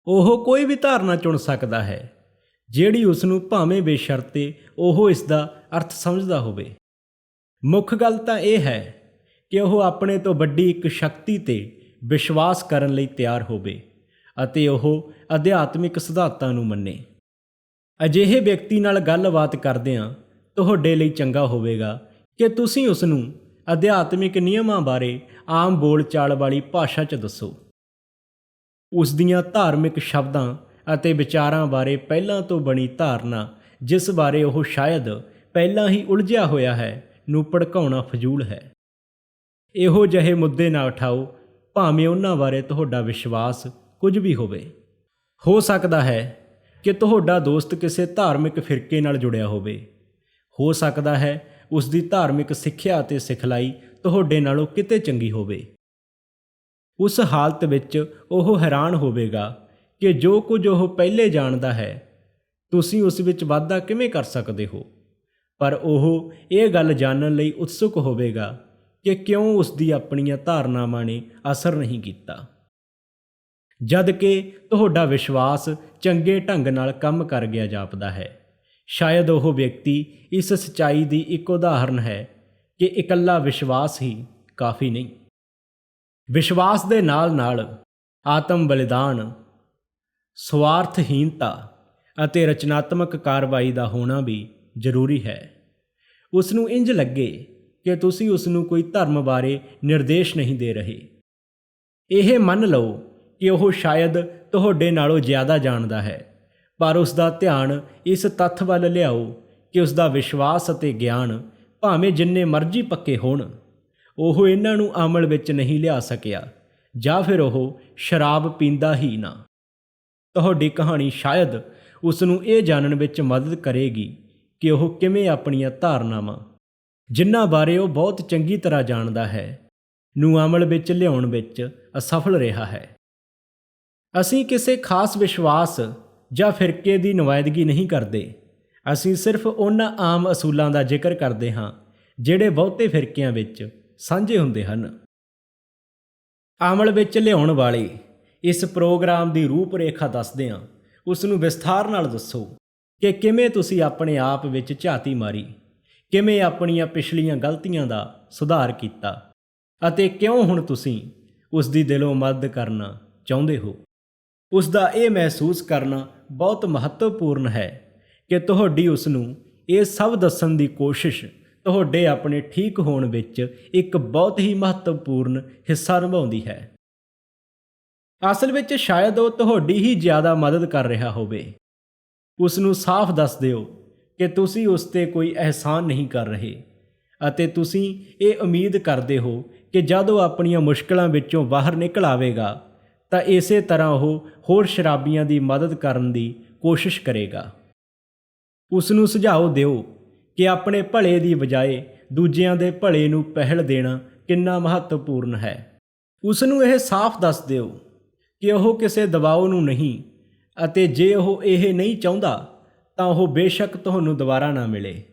ਉਹ ਕੋਈ ਵੀ ਧਾਰਨਾ ਚੁਣ ਸਕਦਾ ਹੈ ਜਿਹੜੀ ਉਸ ਨੂੰ ਭਾਵੇਂ ਬੇਸ਼ਰਤੇ ਉਹ ਇਸ ਦਾ ਅਰਥ ਸਮਝਦਾ ਹੋਵੇ। ਮੁੱਖ ਗੱਲ ਤਾਂ ਇਹ ਹੈ ਕਿ ਉਹ ਆਪਣੇ ਤੋਂ ਵੱਡੀ ਇੱਕ ਸ਼ਕਤੀ 'ਤੇ ਵਿਸ਼ਵਾਸ ਕਰਨ ਲਈ ਤਿਆਰ ਹੋਵੇ ਅਤੇ ਉਹ ਅਧਿਆਤਮਿਕ ਸਿਧਾਂਤਾਂ ਨੂੰ ਮੰਨੇ। ਅਜਿਹੇ ਵਿਅਕਤੀ ਨਾਲ ਗੱਲਬਾਤ ਕਰਦਿਆਂ ਤੁਹਾਡੇ ਲਈ ਚੰਗਾ ਹੋਵੇਗਾ ਕਿ ਤੁਸੀਂ ਉਸ ਨੂੰ ਅਧਿਆਤਮਿਕ ਨਿਯਮਾਂ ਬਾਰੇ ਆਮ ਬੋਲਚਾਲ ਵਾਲੀ ਭਾਸ਼ਾ 'ਚ ਦੱਸੋ। ਉਸ ਦੀਆਂ ਧਾਰਮਿਕ ਸ਼ਬਦਾਂ ਅਤੇ ਵਿਚਾਰਾਂ ਬਾਰੇ ਪਹਿਲਾਂ ਤੋਂ ਬਣੀ ਧਾਰਨਾ ਜਿਸ ਬਾਰੇ ਉਹ ਸ਼ਾਇਦ ਪਹਿਲਾਂ ਹੀ ਉਲਝਿਆ ਹੋਇਆ ਹੈ ਨੂੰ ਭੜਕਾਉਣਾ ਫਜ਼ੂਲ ਹੈ। ਇਹੋ ਜਿਹੇ ਮੁੱਦੇ ਨਾ ਉਠਾਓ ਭਾਵੇਂ ਉਹਨਾਂ ਬਾਰੇ ਤੁਹਾਡਾ ਵਿਸ਼ਵਾਸ ਕੁਝ ਵੀ ਹੋਵੇ। ਹੋ ਸਕਦਾ ਹੈ ਕਿ ਤੁਹਾਡਾ ਦੋਸਤ ਕਿਸੇ ਧਾਰਮਿਕ ਫਿਰਕੇ ਨਾਲ ਜੁੜਿਆ ਹੋਵੇ। ਹੋ ਸਕਦਾ ਹੈ ਉਸ ਦੀ ਧਾਰਮਿਕ ਸਿੱਖਿਆ ਅਤੇ ਸਿਖਲਾਈ ਤੁਹਾਡੇ ਨਾਲੋਂ ਕਿਤੇ ਚੰਗੀ ਹੋਵੇ। ਉਸ ਹਾਲਤ ਵਿੱਚ ਉਹ ਹੈਰਾਨ ਹੋਵੇਗਾ ਕਿ ਜੋ ਕੁਝ ਉਹ ਪਹਿਲੇ ਜਾਣਦਾ ਹੈ ਤੁਸੀਂ ਉਸ ਵਿੱਚ ਵਾਧਾ ਕਿਵੇਂ ਕਰ ਸਕਦੇ ਹੋ। ਪਰ ਉਹ ਇਹ ਗੱਲ ਜਾਣਨ ਲਈ ਉਤਸੁਕ ਹੋਵੇਗਾ ਕਿ ਕਿਉਂ ਉਸ ਦੀ ਆਪਣੀਆਂ ਧਾਰਨਾਵਾਂ ਨੇ ਅਸਰ ਨਹੀਂ ਕੀਤਾ, ਜਦ ਕਿ ਤੁਹਾਡਾ ਵਿਸ਼ਵਾਸ ਚੰਗੇ ਢੰਗ ਨਾਲ ਕੰਮ ਕਰ ਗਿਆ ਜਾਪਦਾ ਹੈ। ਸ਼ਾਇਦ ਉਹ ਵਿਅਕਤੀ ਇਸ ਸੱਚਾਈ ਦੀ ਇੱਕ ਉਦਾਹਰਨ ਹੈ ਕਿ ਇਕੱਲਾ ਵਿਸ਼ਵਾਸ ਹੀ ਕਾਫੀ ਨਹੀਂ। ਵਿਸ਼ਵਾਸ ਦੇ ਨਾਲ-ਨਾਲ ਆਤਮ ਬਲਿਦਾਨ, ਸਵਾਰਥਹੀਨਤਾ ਅਤੇ ਰਚਨਾਤਮਕ ਕਾਰਵਾਈ ਦਾ ਹੋਣਾ ਵੀ ਜ਼ਰੂਰੀ ਹੈ। ਉਸ ਨੂੰ ਇੰਜ ਲੱਗੇ ਕਿ ਤੁਸੀਂ ਉਸ ਨੂੰ ਕੋਈ ਧਰਮ ਬਾਰੇ ਨਿਰਦੇਸ਼ ਨਹੀਂ ਦੇ ਰਹੇ। ਇਹ ਮੰਨ ਲਓ ਕਿ ਉਹ ਸ਼ਾਇਦ ਤੁਹਾਡੇ ਨਾਲੋਂ ਜ਼ਿਆਦਾ ਜਾਣਦਾ ਹੈ, ਪਰ ਉਸ ਦਾ ਧਿਆਨ ਇਸ ਤੱਥ ਵੱਲ ਲਿਆਓ ਕਿ ਉਸ ਦਾ ਵਿਸ਼ਵਾਸ ਅਤੇ ਗਿਆਨ ਭਾਵੇਂ ਜਿੰਨੇ ਮਰਜ਼ੀ ਪੱਕੇ ਹੋਣ, ਉਹ ਇਹਨਾਂ ਨੂੰ ਅਮਲ ਵਿੱਚ ਨਹੀਂ ਲਿਆ ਸਕਿਆ ਜਾਂ ਫਿਰ ਉਹ ਸ਼ਰਾਬ ਪੀਂਦਾ ਹੀ ਨਾ। ਤੁਹਾਡੀ ਕਹਾਣੀ ਸ਼ਾਇਦ ਉਸ ਨੂੰ ਇਹ ਜਾਣਨ ਵਿੱਚ ਮਦਦ ਕਰੇਗੀ ਕਿ ਉਹ ਕਿਵੇਂ ਆਪਣੀਆਂ ਧਾਰਨਾਵਾਂ, ਜਿਨ੍ਹਾਂ ਬਾਰੇ ਉਹ ਬਹੁਤ ਚੰਗੀ ਤਰ੍ਹਾਂ ਜਾਣਦਾ ਹੈ, ਨੂੰ ਅਮਲ ਵਿੱਚ ਲਿਆਉਣ ਵਿੱਚ ਅਸਫਲ ਰਿਹਾ ਹੈ। ਅਸੀਂ ਕਿਸੇ ਖਾਸ ਵਿਸ਼ਵਾਸ ਜਾਂ ਫਿਰਕੇ ਦੀ ਨੁਮਾਇੰਦਗੀ ਨਹੀਂ ਕਰਦੇ। ਅਸੀਂ ਸਿਰਫ ਉਹਨਾਂ ਆਮ ਅਸੂਲਾਂ ਦਾ ਜ਼ਿਕਰ ਕਰਦੇ ਹਾਂ ਜਿਹੜੇ ਬਹੁਤੇ ਫਿਰਕਿਆਂ ਵਿੱਚ ਸਾਂਝੇ ਹੁੰਦੇ ਹਨ। ਅਮਲ ਵਿੱਚ ਲਿਆਉਣ ਵਾਲੇ ਇਸ ਪ੍ਰੋਗਰਾਮ ਦੀ ਰੂਪਰੇਖਾ ਦੱਸਦਿਆਂ ਉਸ ਨੂੰ ਵਿਸਥਾਰ ਨਾਲ ਦੱਸੋ ਕਿ ਕਿਵੇਂ ਤੁਸੀਂ ਆਪਣੇ ਆਪ ਵਿੱਚ ਝਾਤੀ ਮਾਰੀ, ਕਿਵੇਂ ਆਪਣੀਆਂ ਪਿਛਲੀਆਂ ਗਲਤੀਆਂ ਦਾ ਸੁਧਾਰ ਕੀਤਾ ਅਤੇ ਕਿਉਂ ਹੁਣ ਤੁਸੀਂ ਉਸ ਦੀ ਦਿਲੋਂ ਮਦਦ ਕਰਨਾ ਚਾਹੁੰਦੇ ਹੋ। ਉਸ ਦਾ ਇਹ ਮਹਿਸੂਸ ਕਰਨਾ ਬਹੁਤ ਮਹੱਤਵਪੂਰਨ ਹੈ ਕਿ ਤੁਹਾਡੀ ਉਸ ਨੂੰ ਇਹ ਸਭ ਦੱਸਣ ਦੀ ਕੋਸ਼ਿਸ਼ ਤੁਹਾਡੇ ਆਪਣੇ ਠੀਕ ਹੋਣ ਵਿੱਚ ਇੱਕ ਬਹੁਤ ਹੀ ਮਹੱਤਵਪੂਰਨ ਹਿੱਸਾ ਨਿਭਾਉਂਦੀ ਹੈ। ਅਸਲ ਵਿੱਚ ਸ਼ਾਇਦ ਉਹ ਤੁਹਾਡੀ ਹੀ ਜ਼ਿਆਦਾ ਮਦਦ ਕਰ ਰਿਹਾ ਹੋਵੇ। ਉਸ ਨੂੰ ਸਾਫ਼ ਦੱਸ ਦਿਓ ਕਿ ਤੁਸੀਂ ਉਸ 'ਤੇ ਕੋਈ ਅਹਿਸਾਨ ਨਹੀਂ ਕਰ ਰਹੇ ਅਤੇ ਤੁਸੀਂ ਇਹ ਉਮੀਦ ਕਰਦੇ ਹੋ ਕਿ ਜਦ ਉਹ ਆਪਣੀਆਂ ਮੁਸ਼ਕਲਾਂ ਵਿੱਚੋਂ ਬਾਹਰ ਨਿਕਲ ਆਵੇਗਾ ਤਾਂ ਇਸੇ ਤਰ੍ਹਾਂ ਉਹ ਹੋਰ ਸ਼ਰਾਬੀਆਂ ਦੀ ਮਦਦ ਕਰਨ ਦੀ ਕੋਸ਼ਿਸ਼ ਕਰੇਗਾ। ਉਸ ਨੂੰ ਸੁਝਾਅ ਦਿਓ ਕਿ ਆਪਣੇ ਭਲੇ ਦੀ ਬਜਾਏ ਦੂਜਿਆਂ ਦੇ ਭਲੇ ਨੂੰ ਪਹਿਲ ਦੇਣਾ ਕਿੰਨਾ ਮਹੱਤਵਪੂਰਨ ਹੈ। ਉਸ ਨੂੰ ਇਹ ਸਾਫ਼ ਦੱਸ ਦਿਓ ਕਿ ਉਹ ਕਿਸੇ ਦਬਾਅ ਨੂੰ ਨਹੀਂ ਅਤੇ ਜੇ ਉਹ ਇਹ ਨਹੀਂ ਚਾਹੁੰਦਾ ਤਾਂ ਉਹ ਬੇਸ਼ੱਕ ਤੁਹਾਨੂੰ ਦੁਬਾਰਾ ਨਾ ਮਿਲੇ।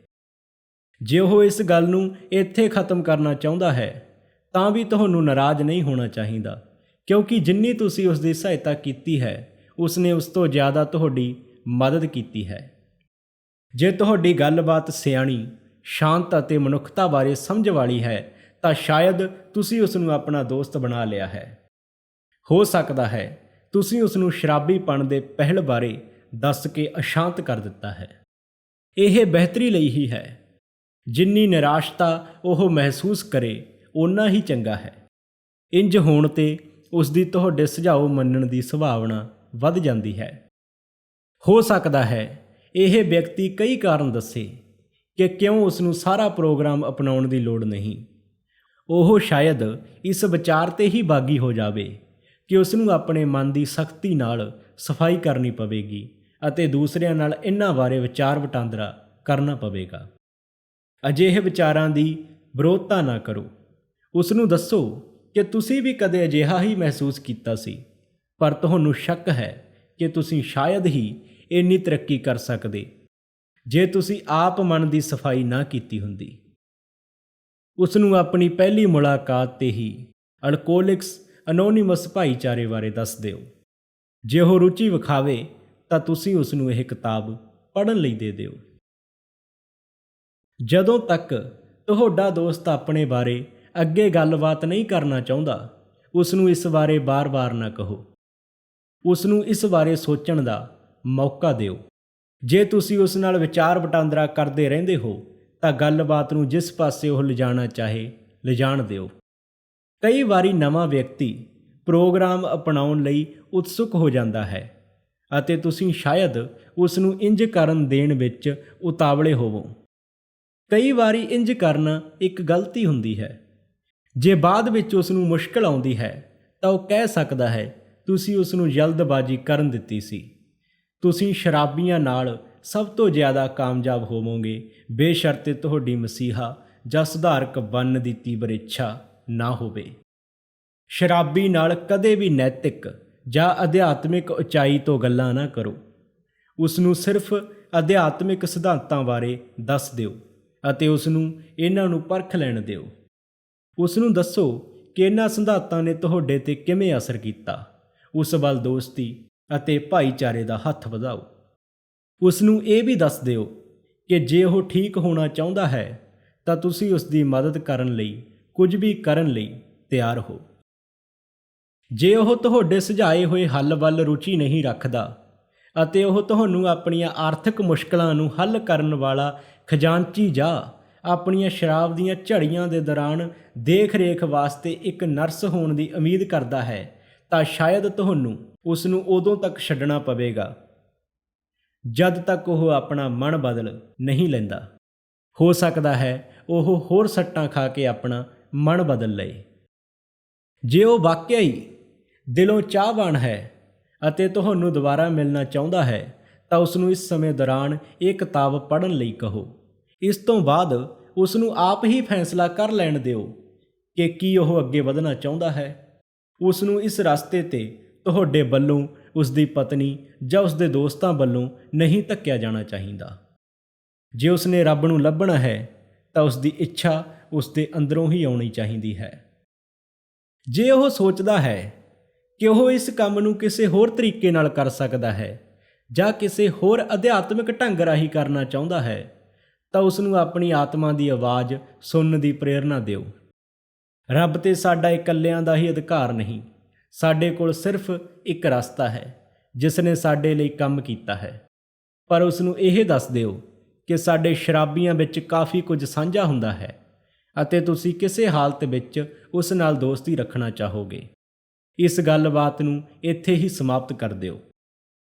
ਜੇ ਉਹ ਇਸ ਗੱਲ ਨੂੰ ਇੱਥੇ ਖਤਮ ਕਰਨਾ ਚਾਹੁੰਦਾ ਹੈ ਤਾਂ ਵੀ ਤੁਹਾਨੂੰ ਨਾਰਾਜ਼ ਨਹੀਂ ਹੋਣਾ ਚਾਹੀਦਾ, ਕਿਉਂਕਿ ਜਿੰਨੀ ਤੁਸੀਂ ਉਸ ਦੀ ਸਹਾਇਤਾ ਕੀਤੀ ਹੈ ਉਸਨੇ ਉਸ ਤੋਂ ਜ਼ਿਆਦਾ ਤੁਹਾਡੀ ਮਦਦ ਕੀਤੀ ਹੈ। ਜੇ ਤੁਹਾਡੀ ਗੱਲਬਾਤ ਸਿਆਣੀ, ਸ਼ਾਂਤ ਅਤੇ ਮਨੁੱਖਤਾ ਬਾਰੇ ਸਮਝ ਵਾਲੀ ਹੈ ਤਾਂ ਸ਼ਾਇਦ ਤੁਸੀਂ ਉਸ ਨੂੰ ਆਪਣਾ ਦੋਸਤ ਬਣਾ ਲਿਆ ਹੈ। ਹੋ ਸਕਦਾ ਹੈ ਤੁਸੀਂ ਉਸ ਨੂੰ ਸ਼ਰਾਬੀਪਣ ਦੇ ਪਹਿਲ ਬਾਰੇ ਦੱਸ ਕੇ ਅਸ਼ਾਂਤ ਕਰ ਦਿੱਤਾ ਹੈ। ਇਹ ਬਿਹਤਰੀ ਲਈ ਹੀ ਹੈ। ਜਿੰਨੀ ਨਿਰਾਸ਼ਤਾ ਉਹ ਮਹਿਸੂਸ ਕਰੇ ਓਨਾ ਹੀ ਚੰਗਾ ਹੈ। ਇੰਜ ਹੋਣ 'ਤੇ ਉਸ ਦੀ ਤੁਹਾਡੇ ਸੁਝਾਅ ਮੰਨਣ ਦੀ ਸੰਭਾਵਨਾ ਵੱਧ ਜਾਂਦੀ ਹੈ। ਹੋ ਸਕਦਾ ਹੈ ਇਹ ਵਿਅਕਤੀ ਕਈ ਕਾਰਨ ਦੱਸੇ ਕਿ ਕਿਉਂ ਉਸ ਨੂੰ ਸਾਰਾ ਪ੍ਰੋਗਰਾਮ ਅਪਣਾਉਣ ਦੀ ਲੋੜ ਨਹੀਂ। ਉਹ ਸ਼ਾਇਦ ਇਸ ਵਿਚਾਰ 'ਤੇ ਹੀ ਬਾਗੀ ਹੋ ਜਾਵੇ ਕਿ ਉਸ ਨੂੰ ਆਪਣੇ ਮਨ ਦੀ ਸਖਤੀ ਨਾਲ ਸਫਾਈ ਕਰਨੀ ਪਵੇਗੀ ਅਤੇ ਦੂਸਰਿਆਂ ਨਾਲ ਇਹਨਾਂ ਬਾਰੇ ਵਿਚਾਰ ਵਟਾਂਦਰਾ ਕਰਨਾ ਪਵੇਗਾ। ਅਜਿਹੇ ਵਿਚਾਰਾਂ ਦੀ ਵਿਰੋਧਤਾ ਨਾ ਕਰੋ। ਉਸ ਨੂੰ ਦੱਸੋ ਕਿ ਤੁਸੀਂ ਵੀ ਕਦੇ ਅਜਿਹਾ ਹੀ ਮਹਿਸੂਸ ਕੀਤਾ ਸੀ, ਪਰ ਤੁਹਾਨੂੰ ਸ਼ੱਕ ਹੈ ਕਿ ਤੁਸੀਂ ਸ਼ਾਇਦ ਹੀ ਇੰਨੀ ਤਰੱਕੀ ਕਰ ਸਕਦੇ ਜੇ ਤੁਸੀਂ ਆਪ ਮਨ ਦੀ ਸਫਾਈ ਨਾ ਕੀਤੀ ਹੁੰਦੀ। ਉਸ ਨੂੰ ਆਪਣੀ ਪਹਿਲੀ ਮੁਲਾਕਾਤ 'ਤੇ ਹੀ ਅਲਕੋਹਲਿਕਸ ਅਨੋਨਿਮਸ ਭਾਈਚਾਰੇ ਬਾਰੇ ਦੱਸ ਦਿਓ। ਜੇ ਉਹ ਰੁਚੀ ਵਿਖਾਵੇ ਤਾਂ ਤੁਸੀਂ ਉਸ ਨੂੰ ਇਹ ਕਿਤਾਬ ਪੜ੍ਹਨ ਲਈ ਦੇ ਦਿਓ। ਜਦੋਂ ਤੱਕ ਤੁਹਾਡਾ ਦੋਸਤ ਆਪਣੇ ਬਾਰੇ ਅੱਗੇ ਗੱਲਬਾਤ ਨਹੀਂ ਕਰਨਾ ਚਾਹੁੰਦਾ, ਉਸ ਨੂੰ ਇਸ ਬਾਰੇ ਬਾਰ-ਬਾਰ ਨਾ ਕਹੋ। ਉਸ ਨੂੰ ਇਸ ਬਾਰੇ ਸੋਚਣ ਦਾ ਮੌਕਾ ਦਿਓ। ਜੇ ਤੁਸੀਂ ਉਸ ਨਾਲ ਵਿਚਾਰ ਵਟਾਂਦਰਾ ਕਰਦੇ ਰਹਿੰਦੇ ਹੋ ਤਾਂ ਗੱਲਬਾਤ ਨੂੰ ਜਿਸ ਪਾਸੇ ਉਹ ਲਿਜਾਣਾ ਚਾਹੇ ਲਿਜਾਣ ਦਿਓ। ਕਈ ਵਾਰੀ ਨਵਾਂ ਵਿਅਕਤੀ ਪ੍ਰੋਗਰਾਮ ਅਪਣਾਉਣ ਲਈ ਉਤਸੁਕ ਹੋ ਜਾਂਦਾ ਹੈ ਅਤੇ ਤੁਸੀਂ ਸ਼ਾਇਦ ਉਸ ਨੂੰ ਇੰਜ ਕਰਨ ਦੇਣ ਵਿੱਚ ਉਤਾਵਲੇ ਹੋਵੋ। ਕਈ ਵਾਰੀ ਇੰਜ ਕਰਨਾ ਇੱਕ ਗਲਤੀ ਹੁੰਦੀ ਹੈ। ਜੇ ਬਾਅਦ ਵਿੱਚ ਉਸ ਨੂੰ ਮੁਸ਼ਕਲ ਆਉਂਦੀ ਹੈ ਤਾਂ ਉਹ ਕਹਿ ਸਕਦਾ ਹੈ ਤੁਸੀਂ ਉਸ ਨੂੰ ਜਲਦਬਾਜ਼ੀ ਕਰਨ ਦਿੱਤੀ ਸੀ। ਤੁਸੀਂ ਸ਼ਰਾਬੀਆਂ ਨਾਲ ਸਭ ਤੋਂ ਜ਼ਿਆਦਾ ਕਾਮਯਾਬ ਹੋਵੋਗੇ ਬੇਸ਼ਰਤੇ ਤੁਹਾਡੀ ਮਸੀਹਾ ਜਾਂ ਸੁਧਾਰਕ ਬਣਨ ਦੀ ਤੀਬਰ ਇੱਛਾ ਨਾ ਹੋਵੇ। ਸ਼ਰਾਬੀ ਨਾਲ ਕਦੇ ਵੀ ਨੈਤਿਕ ਜਾਂ ਅਧਿਆਤਮਿਕ ਉਚਾਈ ਤੋਂ ਗੱਲਾਂ ਨਾ ਕਰੋ। ਉਸ ਨੂੰ ਸਿਰਫ ਅਧਿਆਤਮਿਕ ਸਿਧਾਂਤਾਂ ਬਾਰੇ ਦੱਸ ਦਿਓ ਅਤੇ ਉਸ ਨੂੰ ਇਹਨਾਂ ਨੂੰ ਪਰਖ ਲੈਣ ਦਿਓ। ਉਸ ਨੂੰ ਦੱਸੋ ਕਿ ਇਹਨਾਂ ਸਿਧਾਂਤਾਂ ਨੇ ਤੁਹਾਡੇ 'ਤੇ ਕਿਵੇਂ ਅਸਰ ਕੀਤਾ। ਉਸ ਵੱਲ ਦੋਸਤੀ ਅਤੇ ਭਾਈਚਾਰੇ ਦਾ ਹੱਥ ਵਧਾਓ। ਉਸ ਨੂੰ ਇਹ ਵੀ ਦੱਸ ਦਿਓ ਕਿ ਜੇ ਉਹ ਠੀਕ ਹੋਣਾ ਚਾਹੁੰਦਾ ਹੈ ਤਾਂ ਤੁਸੀਂ ਉਸ ਦੀ ਮਦਦ ਕਰਨ ਲਈ ਕੁਝ ਵੀ ਕਰਨ ਲਈ ਤਿਆਰ ਹੋ। ਜੇ ਉਹ ਤੁਹਾਡੇ ਸੁਝਾਏ ਹੋਏ ਹੱਲ ਵੱਲ ਰੁਚੀ ਨਹੀਂ ਰੱਖਦਾ ਅਤੇ ਉਹ ਤੁਹਾਨੂੰ ਆਪਣੀਆਂ ਆਰਥਿਕ ਮੁਸ਼ਕਲਾਂ ਨੂੰ ਹੱਲ ਕਰਨ ਵਾਲਾ ਖਜ਼ਾਨਚੀ ਜਾਂ ਆਪਣੀਆਂ ਸ਼ਰਾਬ ਦੀਆਂ ਝੜੀਆਂ ਦੇ ਦੌਰਾਨ ਦੇਖ-ਰੇਖ ਵਾਸਤੇ ਇੱਕ ਨਰਸ ਹੋਣ ਦੀ ਉਮੀਦ ਕਰਦਾ ਹੈ ਤਾਂ ਸ਼ਾਇਦ ਤੁਹਾਨੂੰ ਉਸ ਨੂੰ ਉਦੋਂ ਤੱਕ ਛੱਡਣਾ ਪਵੇਗਾ ਜਦ ਤੱਕ ਉਹ ਆਪਣਾ ਮਨ ਬਦਲ ਨਹੀਂ ਲੈਂਦਾ। ਹੋ ਸਕਦਾ ਹੈ ਉਹ ਹੋਰ ਸੱਟਾਂ ਖਾ ਕੇ ਆਪਣਾ ਮਨ ਬਦਲ ਲਏ। ਜੇ ਉਹ ਵਾਕਿਆ ਹੀ ਦਿਲੋਂ ਚਾਹਵਾਨ ਹੈ ਅਤੇ ਤੁਹਾਨੂੰ ਦੁਬਾਰਾ ਮਿਲਣਾ ਚਾਹੁੰਦਾ ਹੈ ਤਾਂ ਉਸ ਨੂੰ ਇਸ ਸਮੇਂ ਦੌਰਾਨ ਇਹ ਕਿਤਾਬ ਪੜ੍ਹਨ ਲਈ ਕਹੋ। ਇਸ ਤੋਂ ਬਾਅਦ ਉਸ ਨੂੰ ਆਪ ਹੀ ਫੈਸਲਾ ਕਰ ਲੈਣ ਦਿਓ ਕਿ ਕੀ ਉਹ ਅੱਗੇ ਵਧਣਾ ਚਾਹੁੰਦਾ ਹੈ। ਉਸ ਨੂੰ ਇਸ ਰਸਤੇ 'ਤੇ ਤੁਹਾਡੇ ਵੱਲੋਂ, ਉਸ ਦੀ ਪਤਨੀ ਜਾਂ ਉਸ ਦੇ ਦੋਸਤਾਂ ਵੱਲੋਂ ਨਹੀਂ ਧੱਕਿਆ ਜਾਣਾ ਚਾਹੀਦਾ। ਜੇ ਉਸ ਨੇ ਰੱਬ ਨੂੰ ਲੱਭਣਾ ਹੈ ਤਾਂ ਉਸ ਦੀ ਇੱਛਾ ਉਸ ਦੇ ਅੰਦਰੋਂ ਹੀ ਆਉਣੀ ਚਾਹੀਦੀ ਹੈ। ਜੇ ਉਹ ਸੋਚਦਾ ਹੈ ਕਿ ਉਹ ਇਸ ਕੰਮ ਨੂੰ ਕਿਸੇ ਹੋਰ ਤਰੀਕੇ ਨਾਲ ਕਰ ਸਕਦਾ ਹੈ ਜਾਂ ਕਿਸੇ ਹੋਰ ਅਧਿਆਤਮਿਕ ਢੰਗ ਰਾਹੀਂ ਕਰਨਾ ਚਾਹੁੰਦਾ ਹੈ ਤਾਂ ਉਸ ਨੂੰ ਆਪਣੀ ਆਤਮਾ ਦੀ ਆਵਾਜ਼ ਸੁਣਨ ਦੀ ਪ੍ਰੇਰਨਾ ਦਿਓ। ਰੱਬ ਤੇ ਸਾਡਾ ਇਕੱਲਿਆਂ ਦਾ ਹੀ ਅਧਿਕਾਰ ਨਹੀਂ। ਸਾਡੇ ਕੋਲ ਸਿਰਫ ਇੱਕ ਰਸਤਾ ਹੈ ਜਿਸ ਨੇ ਸਾਡੇ ਲਈ ਕੰਮ ਕੀਤਾ ਹੈ। ਪਰ ਉਸ ਨੂੰ ਇਹ ਦੱਸ ਦਿਓ ਕਿ ਸਾਡੇ ਸ਼ਰਾਬੀਆਂ ਵਿੱਚ ਕਾਫੀ ਕੁਝ ਸਾਂਝਾ ਹੁੰਦਾ ਹੈ ਅਤੇ ਤੁਸੀਂ ਕਿਸੇ ਹਾਲਤ ਵਿੱਚ ਉਸ ਨਾਲ ਦੋਸਤੀ ਰੱਖਣਾ ਚਾਹੋਗੇ। ਇਸ ਗੱਲਬਾਤ ਨੂੰ ਇੱਥੇ ਹੀ ਸਮਾਪਤ ਕਰ ਦਿਓ।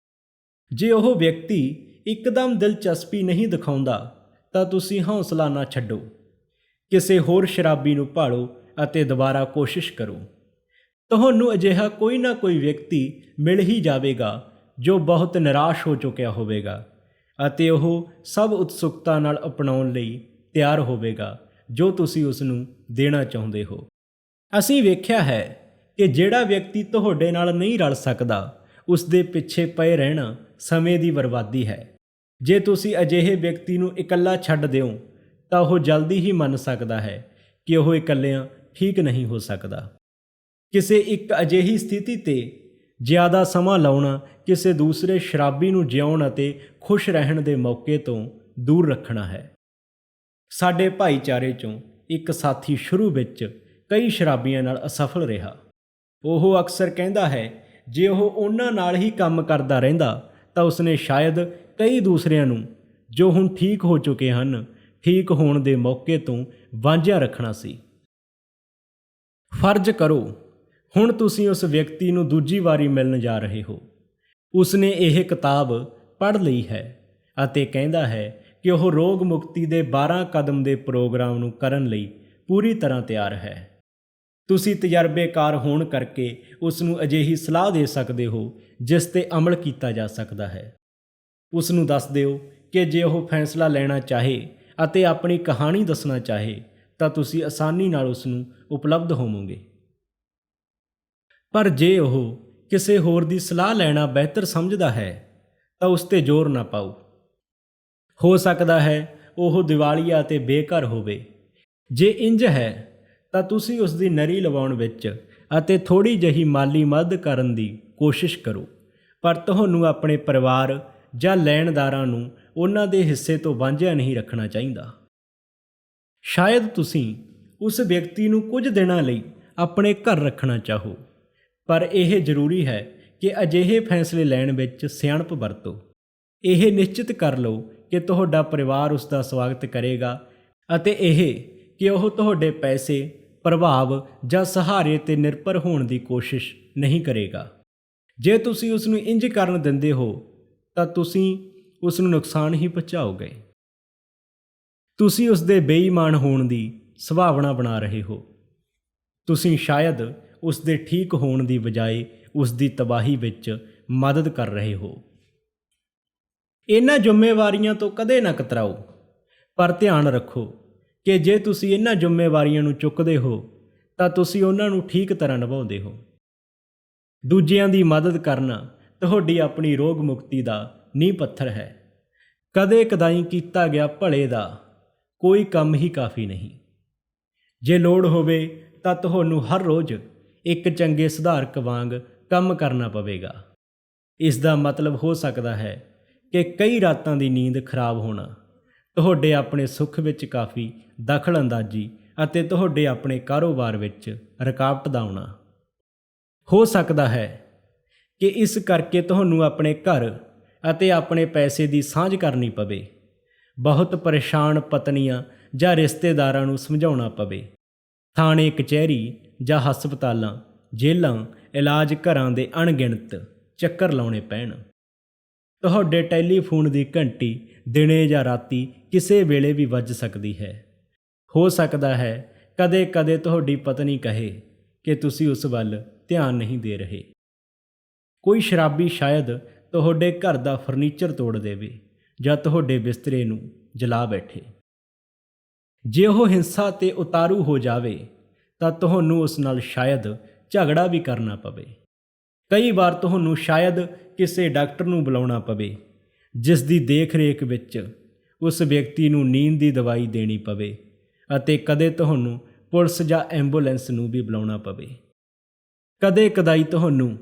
ਜੇ ਉਹ ਵਿਅਕਤੀ ਇੱਕਦਮ ਦਿਲਚਸਪੀ ਨਹੀਂ ਦਿਖਾਉਂਦਾ ਤਾਂ ਤੁਸੀਂ ਹੌਸਲਾ ਨਾ ਛੱਡੋ। ਕਿਸੇ ਹੋਰ ਸ਼ਰਾਬੀ ਨੂੰ ਭਾਲੋ ਅਤੇ ਦੁਬਾਰਾ ਕੋਸ਼ਿਸ਼ ਕਰੋ। ਤੁਹਾਨੂੰ ਅਜਿਹਾ ਕੋਈ ਨਾ ਕੋਈ ਵਿਅਕਤੀ ਮਿਲ ਹੀ ਜਾਵੇਗਾ ਜੋ ਬਹੁਤ ਨਿਰਾਸ਼ ਹੋ ਚੁੱਕਿਆ ਹੋਵੇਗਾ ਅਤੇ ਉਹ ਸਭ ਉਤਸੁਕਤਾ ਨਾਲ ਅਪਣਾਉਣ ਲਈ ਤਿਆਰ ਹੋਵੇਗਾ ਜੋ ਤੁਸੀਂ ਉਸ ਨੂੰ ਦੇਣਾ ਚਾਹੁੰਦੇ ਹੋ। ਅਸੀਂ ਵੇਖਿਆ ਹੈ ਕਿ ਜਿਹੜਾ ਵਿਅਕਤੀ ਤੁਹਾਡੇ ਨਾਲ ਨਹੀਂ ਰਲ ਸਕਦਾ ਉਸ ਦੇ ਪਿੱਛੇ ਪਏ ਰਹਿਣਾ ਸਮੇਂ ਦੀ ਬਰਬਾਦੀ ਹੈ। ਜੇ ਤੁਸੀਂ ਅਜਿਹੇ ਵਿਅਕਤੀ ਨੂੰ ਇਕੱਲਾ ਛੱਡ ਦਿਓ ਤਾਂ ਉਹ ਜਲਦੀ ਹੀ ਮੰਨ ਸਕਦਾ ਹੈ ਕਿ ਉਹ ਇਕੱਲਿਆਂ ਠੀਕ ਨਹੀਂ ਹੋ ਸਕਦਾ। ਕਿਸੇ ਇੱਕ ਅਜਿਹੀ ਸਥਿਤੀ 'ਤੇ ਜ਼ਿਆਦਾ ਸਮਾਂ ਲਾਉਣਾ ਕਿਸੇ ਦੂਸਰੇ ਸ਼ਰਾਬੀ ਨੂੰ ਜਿਉਣ ਅਤੇ ਖੁਸ਼ ਰਹਿਣ ਦੇ ਮੌਕੇ ਤੋਂ ਦੂਰ ਰੱਖਣਾ ਹੈ। ਸਾਡੇ ਭਾਈਚਾਰੇ 'ਚੋਂ ਇੱਕ ਸਾਥੀ ਸ਼ੁਰੂ ਵਿੱਚ ਕਈ ਸ਼ਰਾਬੀਆਂ ਨਾਲ ਅਸਫਲ ਰਿਹਾ। ਉਹ ਅਕਸਰ ਕਹਿੰਦਾ ਹੈ ਜੇ ਉਹ ਉਹਨਾਂ ਨਾਲ ਹੀ ਕੰਮ ਕਰਦਾ ਰਹਿੰਦਾ ਤਾਂ ਉਸਨੇ ਸ਼ਾਇਦ ਕਈ ਦੂਸਰਿਆਂ ਨੂੰ ਜੋ ਹੁਣ ਠੀਕ ਹੋ ਚੁੱਕੇ ਹਨ ਠੀਕ ਹੋਣ ਦੇ ਮੌਕੇ ਤੋਂ ਵਾਂਝਿਆ ਰੱਖਣਾ ਸੀ। ਫਰਜ਼ ਕਰੋ ਹੁਣ ਤੁਸੀਂ ਉਸ ਵਿਅਕਤੀ ਨੂੰ ਦੂਜੀ ਵਾਰੀ ਮਿਲਣ ਜਾ ਰਹੇ ਹੋ। ਉਸਨੇ ਇਹ ਕਿਤਾਬ ਪੜ੍ਹ ਲਈ ਹੈ ਅਤੇ ਕਹਿੰਦਾ ਹੈ ਕਿ ਉਹ ਰੋਗ ਮੁਕਤੀ ਦੇ 12 ਕਦਮ ਦੇ ਪ੍ਰੋਗਰਾਮ ਨੂੰ ਕਰਨ ਲਈ ਪੂਰੀ ਤਰ੍ਹਾਂ ਤਿਆਰ ਹੈ। ਤੁਸੀਂ ਤਜਰਬੇਕਾਰ ਹੋਣ ਕਰਕੇ ਉਸ ਨੂੰ ਅਜਿਹੀ ਸਲਾਹ ਦੇ ਸਕਦੇ ਹੋ ਜਿਸ ਤੇ ਅਮਲ ਕੀਤਾ ਜਾ ਸਕਦਾ ਹੈ। ਉਸ ਨੂੰ ਦੱਸ ਦਿਓ ਕਿ ਜੇ ਉਹ ਫੈਸਲਾ ਲੈਣਾ ਚਾਹੇ ਅਤੇ ਆਪਣੀ ਕਹਾਣੀ ਦੱਸਣਾ ਚਾਹੇ ਤਾਂ ਤੁਸੀਂ ਆਸਾਨੀ ਨਾਲ ਉਸ ਨੂੰ ਉਪਲਬਧ ਹੋਵੋਗੇ। ਪਰ ਜੇ ਉਹ ਕਿਸੇ ਹੋਰ ਦੀ ਸਲਾਹ ਲੈਣਾ ਬਿਹਤਰ ਸਮਝਦਾ ਹੈ ਤਾਂ ਉਸ ਤੇ ਜ਼ੋਰ ਨਾ ਪਾਓ। ਹੋ ਸਕਦਾ ਹੈ ਉਹ ਦਿਵਾਲੀਆ ਅਤੇ ਬੇਘਰ ਹੋਵੇ। ਜੇ ਇੰਜ ਹੈ ਤਾਂ ਤੁਸੀਂ ਉਸ ਦੀ ਨਰੀ ਲਵਾਉਣ ਵਿੱਚ ਅਤੇ ਥੋੜ੍ਹੀ ਜਿਹੀ ਮਾਲੀ ਮਦਦ ਕਰਨ ਦੀ ਕੋਸ਼ਿਸ਼ ਕਰੋ, ਪਰ ਤੁਹਾਨੂੰ ਆਪਣੇ ਪਰਿਵਾਰ ਜਾਂ ਲੈਣਦਾਰਾਂ ਨੂੰ ਉਹਨਾਂ ਦੇ ਹਿੱਸੇ ਤੋਂ ਵਾਂਝਿਆ ਨਹੀਂ ਰੱਖਣਾ ਚਾਹੀਦਾ। ਸ਼ਾਇਦ ਤੁਸੀਂ ਉਸ ਵਿਅਕਤੀ ਨੂੰ ਕੁਝ ਦਿਨਾਂ ਲਈ ਆਪਣੇ ਘਰ ਰੱਖਣਾ ਚਾਹੋ, ਪਰ ਇਹ ਜ਼ਰੂਰੀ ਹੈ ਕਿ ਅਜਿਹੇ ਫੈਸਲੇ ਲੈਣ ਵਿੱਚ ਸਿਆਣਪ ਵਰਤੋ। ਇਹ ਨਿਸ਼ਚਿਤ ਕਰ ਲਓ ਕਿ ਤੁਹਾਡਾ ਪਰਿਵਾਰ ਉਸ ਦਾ ਸਵਾਗਤ ਕਰੇਗਾ ਅਤੇ ਇਹ ਕਿ ਉਹ ਤੁਹਾਡੇ ਪੈਸੇ, ਪ੍ਰਭਾਵ ਜਾਂ ਸਹਾਰੇ 'ਤੇ ਨਿਰਭਰ ਹੋਣ ਦੀ ਕੋਸ਼ਿਸ਼ ਨਹੀਂ ਕਰੇਗਾ। ਜੇ ਤੁਸੀਂ ਉਸ ਨੂੰ ਇੰਜ ਕਰਨ ਦਿੰਦੇ ਹੋ ਤਾਂ ਤੁਸੀਂ ਉਸ ਨੂੰ ਨੁਕਸਾਨ ਹੀ ਪਹੁੰਚਾਓਗੇ। ਤੁਸੀਂ ਉਸ ਦੇ ਬੇਈਮਾਨ ਹੋਣ ਦੀ ਸੰਭਾਵਨਾ ਬਣਾ ਰਹੇ ਹੋ। ਤੁਸੀਂ ਸ਼ਾਇਦ ਉਸ ਦੇ ਠੀਕ ਹੋਣ ਦੀ ਬਜਾਏ ਉਸ ਦੀ ਤਬਾਹੀ ਵਿੱਚ ਮਦਦ ਕਰ ਰਹੇ ਹੋ। ਇਹਨਾਂ ਜ਼ਿੰਮੇਵਾਰੀਆਂ ਤੋਂ ਕਦੇ ਨਾ ਕਤਰਾਓ, ਪਰ ਧਿਆਨ ਰੱਖੋ ਕਿ ਜੇ ਤੁਸੀਂ ਇਹਨਾਂ ਜ਼ਿੰਮੇਵਾਰੀਆਂ ਨੂੰ ਚੁੱਕਦੇ ਹੋ ਤਾਂ ਤੁਸੀਂ ਉਹਨਾਂ ਨੂੰ ਠੀਕ ਤਰ੍ਹਾਂ ਨਿਭਾਉਂਦੇ ਹੋ। ਦੂਜਿਆਂ ਦੀ ਮਦਦ ਕਰਨਾ ਤੁਹਾਡੀ ਆਪਣੀ ਰੋਗ ਮੁਕਤੀ ਦਾ ਨੀਂਹ ਪੱਥਰ ਹੈ। ਕਦੇ ਕਦਾਈ ਕੀਤਾ ਗਿਆ ਭਲੇ ਦਾ ਕੋਈ ਕੰਮ ਹੀ ਕਾਫੀ ਨਹੀਂ। ਜੇ ਲੋੜ ਹੋਵੇ ਤਾਂ ਤੁਹਾਨੂੰ ਹਰ ਰੋਜ਼ ਇੱਕ ਚੰਗੇ ਸੁਧਾਰਕ ਵਾਂਗ ਕੰਮ ਕਰਨਾ ਪਵੇਗਾ। ਇਸ ਦਾ ਮਤਲਬ ਹੋ ਸਕਦਾ ਹੈ ਕਿ ਕਈ ਰਾਤਾਂ ਦੀ ਨੀਂਦ ਖਰਾਬ ਹੋਣਾ, ਤੁਹਾਡੇ ਆਪਣੇ ਸੁੱਖ ਵਿੱਚ ਕਾਫੀ ਦਖਲ ਅੰਦਾਜ਼ੀ ਅਤੇ ਤੁਹਾਡੇ ਆਪਣੇ ਕਾਰੋਬਾਰ ਵਿੱਚ ਰੁਕਾਵਟ ਦਾ ਆਉਣਾ। ਹੋ ਸਕਦਾ ਹੈ ਕਿ ਇਸ ਕਰਕੇ ਤੁਹਾਨੂੰ ਆਪਣੇ ਘਰ ਅਤੇ ਆਪਣੇ ਪੈਸੇ ਦੀ ਸਾਂਝ ਕਰਨੀ ਪਵੇ। ਬਹੁਤ ਪਰੇਸ਼ਾਨ ਪਤਨੀਆਂ ਜਾਂ ਰਿਸ਼ਤੇਦਾਰਾਂ ਨੂੰ ਸਮਝਾਉਣਾ ਪਵੇ। ਥਾਣੇ, ਕਚਹਿਰੀ ਜਾਂ ਹਸਪਤਾਲਾਂ, ਜੇਲ੍ਹਾਂ, ਇਲਾਜ ਘਰਾਂ ਦੇ ਅਣਗਿਣਤ ਚੱਕਰ ਲਾਉਣੇ ਪੈਣ। ਤੁਹਾਡੇ ਟੈਲੀਫੋਨ ਦੀ ਘੰਟੀ ਦਿਨੇ ਜਾਂ ਰਾਤੀ ਕਿਸੇ ਵੇਲੇ ਵੀ ਵੱਜ ਸਕਦੀ ਹੈ। ਹੋ ਸਕਦਾ ਹੈ ਕਦੇ-ਕਦੇ ਤੁਹਾਡੀ ਪਤਨੀ ਕਹੇ ਕਿ ਤੁਸੀਂ ਉਸ ਵੱਲ ਧਿਆਨ ਨਹੀਂ ਦੇ ਰਹੇ। ਕੋਈ ਸ਼ਰਾਬੀ ਸ਼ਾਇਦ ਤੁਹਾਡੇ ਘਰ ਦਾ ਫਰਨੀਚਰ ਤੋੜ ਦੇਵੇ ਜਾਂ ਤੁਹਾਡੇ ਬਿਸਤਰੇ ਨੂੰ ਜਲਾ ਬੈਠੇ। ਜੇ ਉਹ ਹਿੰਸਾ 'ਤੇ ਉਤਾਰੂ ਹੋ ਜਾਵੇ ਤਾਂ ਤੁਹਾਨੂੰ ਉਸ ਨਾਲ ਸ਼ਾਇਦ ਝਗੜਾ ਵੀ ਕਰਨਾ ਪਵੇ। ਕਈ ਵਾਰ ਤੁਹਾਨੂੰ ਸ਼ਾਇਦ ਕਿਸੇ ਡਾਕਟਰ ਨੂੰ ਬੁਲਾਉਣਾ ਪਵੇ ਜਿਸ ਦੀ ਦੇਖ-ਰੇਖ ਵਿੱਚ ਉਸ ਵਿਅਕਤੀ ਨੂੰ ਨੀਂਦ ਦੀ ਦਵਾਈ ਦੇਣੀ ਪਵੇ, ਅਤੇ ਕਦੇ ਤੁਹਾਨੂੰ ਪੁਲਿਸ ਜਾਂ ਐਂਬੂਲੈਂਸ ਨੂੰ ਵੀ ਬੁਲਾਉਣਾ ਪਵੇ। ਕਦੇ-ਕਦਾਈ ਤੁਹਾਨੂੰ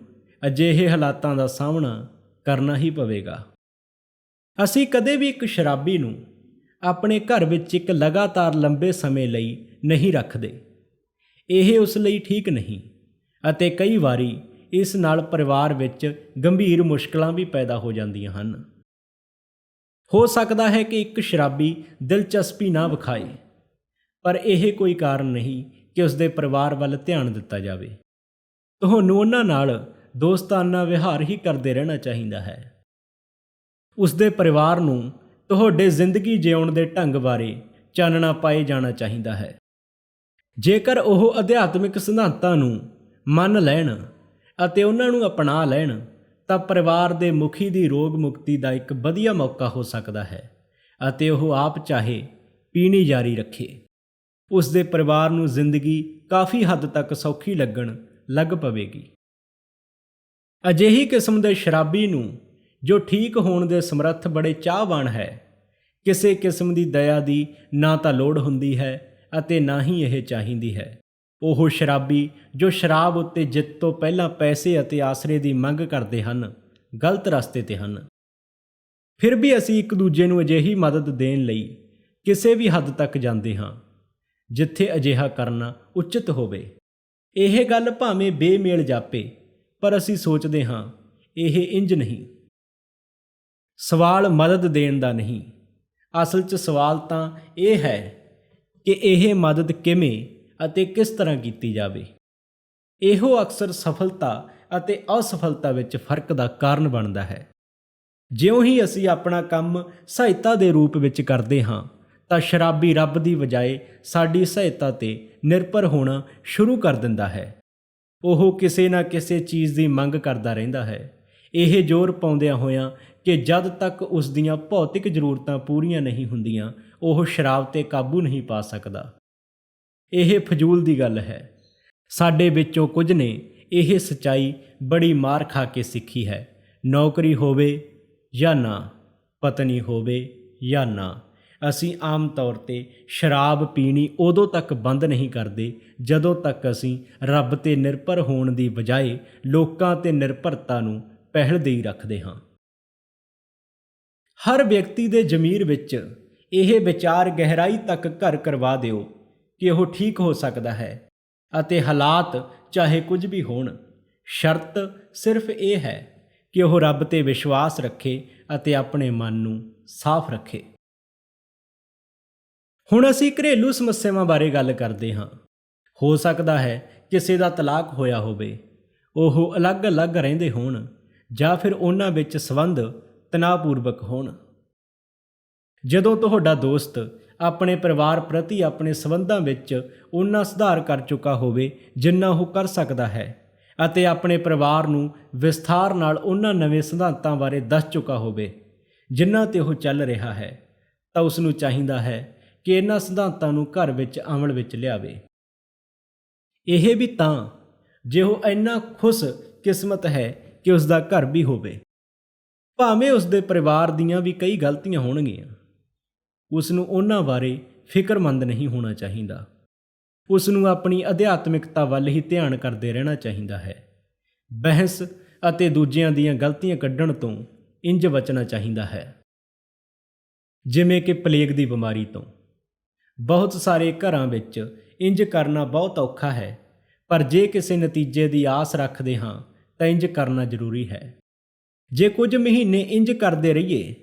ਅਜਿਹੇ ਹਾਲਾਤਾਂ ਦਾ ਸਾਹਮਣਾ ਕਰਨਾ ਹੀ ਪਵੇਗਾ। ਅਸੀਂ ਕਦੇ ਵੀ ਇੱਕ ਸ਼ਰਾਬੀ ਨੂੰ ਆਪਣੇ ਘਰ ਵਿੱਚ ਇੱਕ ਲਗਾਤਾਰ ਲੰਬੇ ਸਮੇਂ ਲਈ ਨਹੀਂ ਰੱਖਦੇ। ਇਹ ਉਸ ਲਈ ਠੀਕ ਨਹੀਂ, ਅਤੇ ਕਈ ਵਾਰੀ ਇਸ ਨਾਲ ਪਰਿਵਾਰ ਵਿੱਚ ਗੰਭੀਰ ਮੁਸ਼ਕਲਾਂ ਵੀ ਪੈਦਾ ਹੋ ਜਾਂਦੀਆਂ ਹਨ। ਹੋ ਸਕਦਾ ਹੈ ਕਿ ਇੱਕ ਸ਼ਰਾਬੀ ਦਿਲਚਸਪੀ ਨਾ ਵਿਖਾਏ, ਪਰ ਇਹ ਕੋਈ ਕਾਰਨ ਨਹੀਂ ਕਿ ਉਸਦੇ ਪਰਿਵਾਰ ਵੱਲ ਧਿਆਨ ਦਿੱਤਾ ਜਾਵੇ। ਤੁਹਾਨੂੰ ਉਹਨਾਂ ਨਾਲ ਦੋਸਤਾਨਾ ਵਿਹਾਰ ਹੀ ਕਰਦੇ ਰਹਿਣਾ ਚਾਹੀਦਾ ਹੈ। ਉਸਦੇ ਪਰਿਵਾਰ ਨੂੰ ਤੁਹਾਡੇ ਜ਼ਿੰਦਗੀ ਜਿਉਣ ਦੇ ਢੰਗ ਬਾਰੇ ਚਾਨਣਾ ਪਾਏ ਜਾਣਾ ਚਾਹੀਦਾ ਹੈ। ਜੇਕਰ ਉਹ ਅਧਿਆਤਮਿਕ ਸਿਧਾਂਤਾਂ ਨੂੰ ਮੰਨ ਲੈਣ ਅਤੇ ਉਹਨਾਂ ਨੂੰ ਅਪਣਾ ਲੈਣ ਤਾਂ ਪਰਿਵਾਰ ਦੇ ਮੁਖੀ ਦੀ ਰੋਗ ਮੁਕਤੀ ਦਾ ਇੱਕ ਵਧੀਆ ਮੌਕਾ ਹੋ ਸਕਦਾ ਹੈ ਅਤੇ ਉਹ ਆਪ ਚਾਹੇ ਪੀਣੀ ਜਾਰੀ ਰੱਖੇ। ਉਸ ਦੇ ਪਰਿਵਾਰ ਨੂੰ ਜ਼ਿੰਦਗੀ ਕਾਫੀ ਹੱਦ ਤੱਕ ਸੌਖੀ ਲੱਗਣ ਲੱਗ ਪਵੇਗੀ। ਅਜਿਹੀ ਕਿਸਮ ਦੇ ਸ਼ਰਾਬੀ ਨੂੰ ਜੋ ਠੀਕ ਹੋਣ ਦੇ ਸਮਰੱਥ ਬੜੇ ਚਾਹਵਾਨ ਹੈ, ਕਿਸੇ ਕਿਸਮ ਦੀ ਦਇਆ ਦੀ ਨਾ ਤਾਂ ਲੋੜ ਹੁੰਦੀ ਹੈ ਅਤੇ ਨਾ ਹੀ ਇਹ ਚਾਹੀਦੀ ਹੈ। ਉਹ ਸ਼ਰਾਬੀ ਜੋ ਸ਼ਰਾਬ ਉੱਤੇ ਜਿੱਤ ਤੋਂ ਪਹਿਲਾਂ ਪੈਸੇ ਅਤੇ ਆਸਰੇ ਦੀ ਮੰਗ ਕਰਦੇ ਹਨ, ਗਲਤ ਰਸਤੇ ਤੇ ਹਨ। ਫਿਰ ਵੀ ਅਸੀਂ ਇੱਕ ਦੂਜੇ ਨੂੰ ਅਜਿਹੀ ਮਦਦ ਦੇਣ ਲਈ ਕਿਸੇ ਵੀ ਹੱਦ ਤੱਕ ਜਾਂਦੇ ਹਾਂ ਜਿੱਥੇ ਅਜਿਹਾ ਕਰਨਾ ਉਚਿਤ ਹੋਵੇ। ਇਹ ਗੱਲ ਭਾਵੇਂ ਬੇਮੇਲ ਜਾਪੇ, ਪਰ ਅਸੀਂ ਸੋਚਦੇ ਹਾਂ ਇਹ ਇੰਜ ਨਹੀਂ। ਸਵਾਲ ਮਦਦ ਦੇਣ ਦਾ ਨਹੀਂ, ਅਸਲ 'ਚ ਸਵਾਲ ਤਾਂ ਇਹ ਹੈ ਕਿ ਇਹ ਮਦਦ ਕਿਵੇਂ ਅਤੇ ਕਿਸ ਤਰ੍ਹਾਂ ਕੀਤੀ ਜਾਵੇ। ਇਹੋ ਅਕਸਰ ਸਫਲਤਾ ਅਤੇ ਅਸਫਲਤਾ ਵਿੱਚ ਫਰਕ ਦਾ ਕਾਰਨ ਬਣਦਾ ਹੈ। ਜਿਉਂ ਹੀ ਅਸੀਂ ਆਪਣਾ ਕੰਮ ਸਹਾਇਤਾ ਦੇ ਰੂਪ ਵਿੱਚ ਕਰਦੇ ਹਾਂ ਤਾਂ ਸ਼ਰਾਬੀ ਰੱਬ ਦੀ ਬਜਾਏ ਸਾਡੀ ਸਹਾਇਤਾ 'ਤੇ ਨਿਰਭਰ ਹੋਣਾ ਸ਼ੁਰੂ ਕਰ ਦਿੰਦਾ ਹੈ। ਉਹ ਕਿਸੇ ਨਾ ਕਿਸੇ ਚੀਜ਼ ਦੀ ਮੰਗ ਕਰਦਾ ਰਹਿੰਦਾ ਹੈ, ਇਹ ਜ਼ੋਰ ਪਾਉਂਦਿਆਂ ਹੋਇਆਂ ਕਿ ਜਦ ਤੱਕ ਉਸ ਦੀਆਂ ਭੌਤਿਕ ਜ਼ਰੂਰਤਾਂ ਪੂਰੀਆਂ ਨਹੀਂ ਹੁੰਦੀਆਂ ਉਹ ਸ਼ਰਾਬ 'ਤੇ ਕਾਬੂ ਨਹੀਂ ਪਾ ਸਕਦਾ। ਇਹ ਫਜ਼ੂਲ ਦੀ ਗੱਲ ਹੈ। ਸਾਡੇ ਵਿੱਚੋਂ ਕੁਝ ਨੇ ਇਹ ਸੱਚਾਈ ਬੜੀ ਮਾਰ ਖਾ ਕੇ ਸਿੱਖੀ ਹੈ। ਨੌਕਰੀ ਹੋਵੇ ਜਾਂ ਨਾ, ਪਤਨੀ ਹੋਵੇ ਜਾਂ ਨਾ, ਅਸੀਂ ਆਮ ਤੌਰ 'ਤੇ ਸ਼ਰਾਬ ਪੀਣੀ ਉਦੋਂ ਤੱਕ ਬੰਦ ਨਹੀਂ ਕਰਦੇ ਜਦੋਂ ਤੱਕ ਅਸੀਂ ਰੱਬ 'ਤੇ ਨਿਰਭਰ ਹੋਣ ਦੀ ਬਜਾਏ ਲੋਕਾਂ 'ਤੇ ਨਿਰਭਰਤਾ ਨੂੰ ਪਹਿਲ ਦੇਈ ਰੱਖਦੇ ਹਾਂ। ਹਰ ਵਿਅਕਤੀ ਦੇ ਜ਼ਮੀਰ ਵਿੱਚ ਇਹ ਵਿਚਾਰ ਗਹਿਰਾਈ ਤੱਕ ਘਰ ਕਰਵਾ ਦਿਓ ਕਿ ਉਹ ਠੀਕ ਹੋ ਸਕਦਾ ਹੈ ਅਤੇ ਹਾਲਾਤ ਚਾਹੇ ਕੁਝ ਵੀ ਹੋਣ। ਸ਼ਰਤ ਸਿਰਫ ਇਹ ਹੈ ਕਿ ਉਹ ਰੱਬ 'ਤੇ ਵਿਸ਼ਵਾਸ ਰੱਖੇ ਅਤੇ ਆਪਣੇ ਮਨ ਨੂੰ ਸਾਫ਼ ਰੱਖੇ। ਹੁਣ ਅਸੀਂ ਘਰੇਲੂ ਸਮੱਸਿਆਵਾਂ ਬਾਰੇ ਗੱਲ ਕਰਦੇ ਹਾਂ। ਹੋ ਸਕਦਾ ਹੈ ਕਿਸੇ ਦਾ ਤਲਾਕ ਹੋਇਆ ਹੋਵੇ, ਉਹ ਅਲੱਗ-ਅਲੱਗ ਰਹਿੰਦੇ ਹੋਣ ਜਾਂ ਫਿਰ ਉਹਨਾਂ ਵਿੱਚ ਸੰਬੰਧ ਤਣਾਅਪੂਰਵਕ ਹੋਣ। ਜਦੋਂ ਤੁਹਾਡਾ ਦੋਸਤ ਆਪਣੇ ਪਰਿਵਾਰ ਪ੍ਰਤੀ ਆਪਣੇ ਸੰਬੰਧਾਂ ਵਿੱਚ ਉਨਾ ਸੁਧਾਰ ਕਰ ਚੁੱਕਾ ਹੋਵੇ ਜਿੰਨਾ ਉਹ ਕਰ ਸਕਦਾ ਹੈ ਅਤੇ ਆਪਣੇ ਪਰਿਵਾਰ ਨੂੰ ਵਿਸਥਾਰ ਨਾਲ ਉਹਨਾਂ ਨਵੇਂ ਸਿਧਾਂਤਾਂ ਬਾਰੇ ਦੱਸ ਚੁੱਕਾ ਹੋਵੇ ਜਿਨ੍ਹਾਂ 'ਤੇ ਉਹ ਚੱਲ ਰਿਹਾ ਹੈ, ਤਾਂ ਉਸ ਨੂੰ ਚਾਹੀਦਾ ਹੈ ਕਿ ਇਹਨਾਂ ਸਿਧਾਂਤਾਂ ਨੂੰ ਘਰ ਵਿੱਚ ਅਮਲ ਵਿੱਚ ਲਿਆਵੇ। ਇਹ ਵੀ ਤਾਂ ਜੇ ਉਹ ਇੰਨਾ ਖੁਸ਼ ਕਿਸਮਤ ਹੈ ਕਿ ਉਸ ਦਾ ਘਰ ਵੀ ਹੋਵੇ। ਭਾਵੇਂ ਉਸ ਦੇ ਪਰਿਵਾਰ ਦੀਆਂ ਵੀ ਕਈ ਗਲਤੀਆਂ ਹੋਣਗੀਆਂ, ਉਸ ਨੂੰ ਉਹਨਾਂ ਬਾਰੇ ਫਿਕਰਮੰਦ ਨਹੀਂ ਹੋਣਾ ਚਾਹੀਦਾ। ਉਸ ਨੂੰ ਆਪਣੀ ਅਧਿਆਤਮਿਕਤਾ ਵੱਲ ਹੀ ਧਿਆਨ ਕਰਦੇ ਰਹਿਣਾ ਚਾਹੀਦਾ ਹੈ। ਬਹਿਸ ਅਤੇ ਦੂਜਿਆਂ ਦੀਆਂ ਗਲਤੀਆਂ ਕੱਢਣ ਤੋਂ ਇੰਜ ਬਚਣਾ ਚਾਹੀਦਾ ਹੈ ਜਿਵੇਂ ਕਿ ਪਲੇਗ ਦੀ ਬਿਮਾਰੀ ਤੋਂ। ਬਹੁਤ ਸਾਰੇ ਘਰਾਂ ਵਿੱਚ ਇੰਜ ਕਰਨਾ ਬਹੁਤ ਔਖਾ ਹੈ, ਪਰ ਜੇ ਕਿਸੇ ਨਤੀਜੇ ਦੀ ਆਸ ਰੱਖਦੇ ਹਾਂ ਤਾਂ ਇੰਜ ਕਰਨਾ ਜ਼ਰੂਰੀ ਹੈ। ਜੇ ਕੁਝ ਮਹੀਨੇ ਇੰਜ ਕਰਦੇ ਰਹੀਏ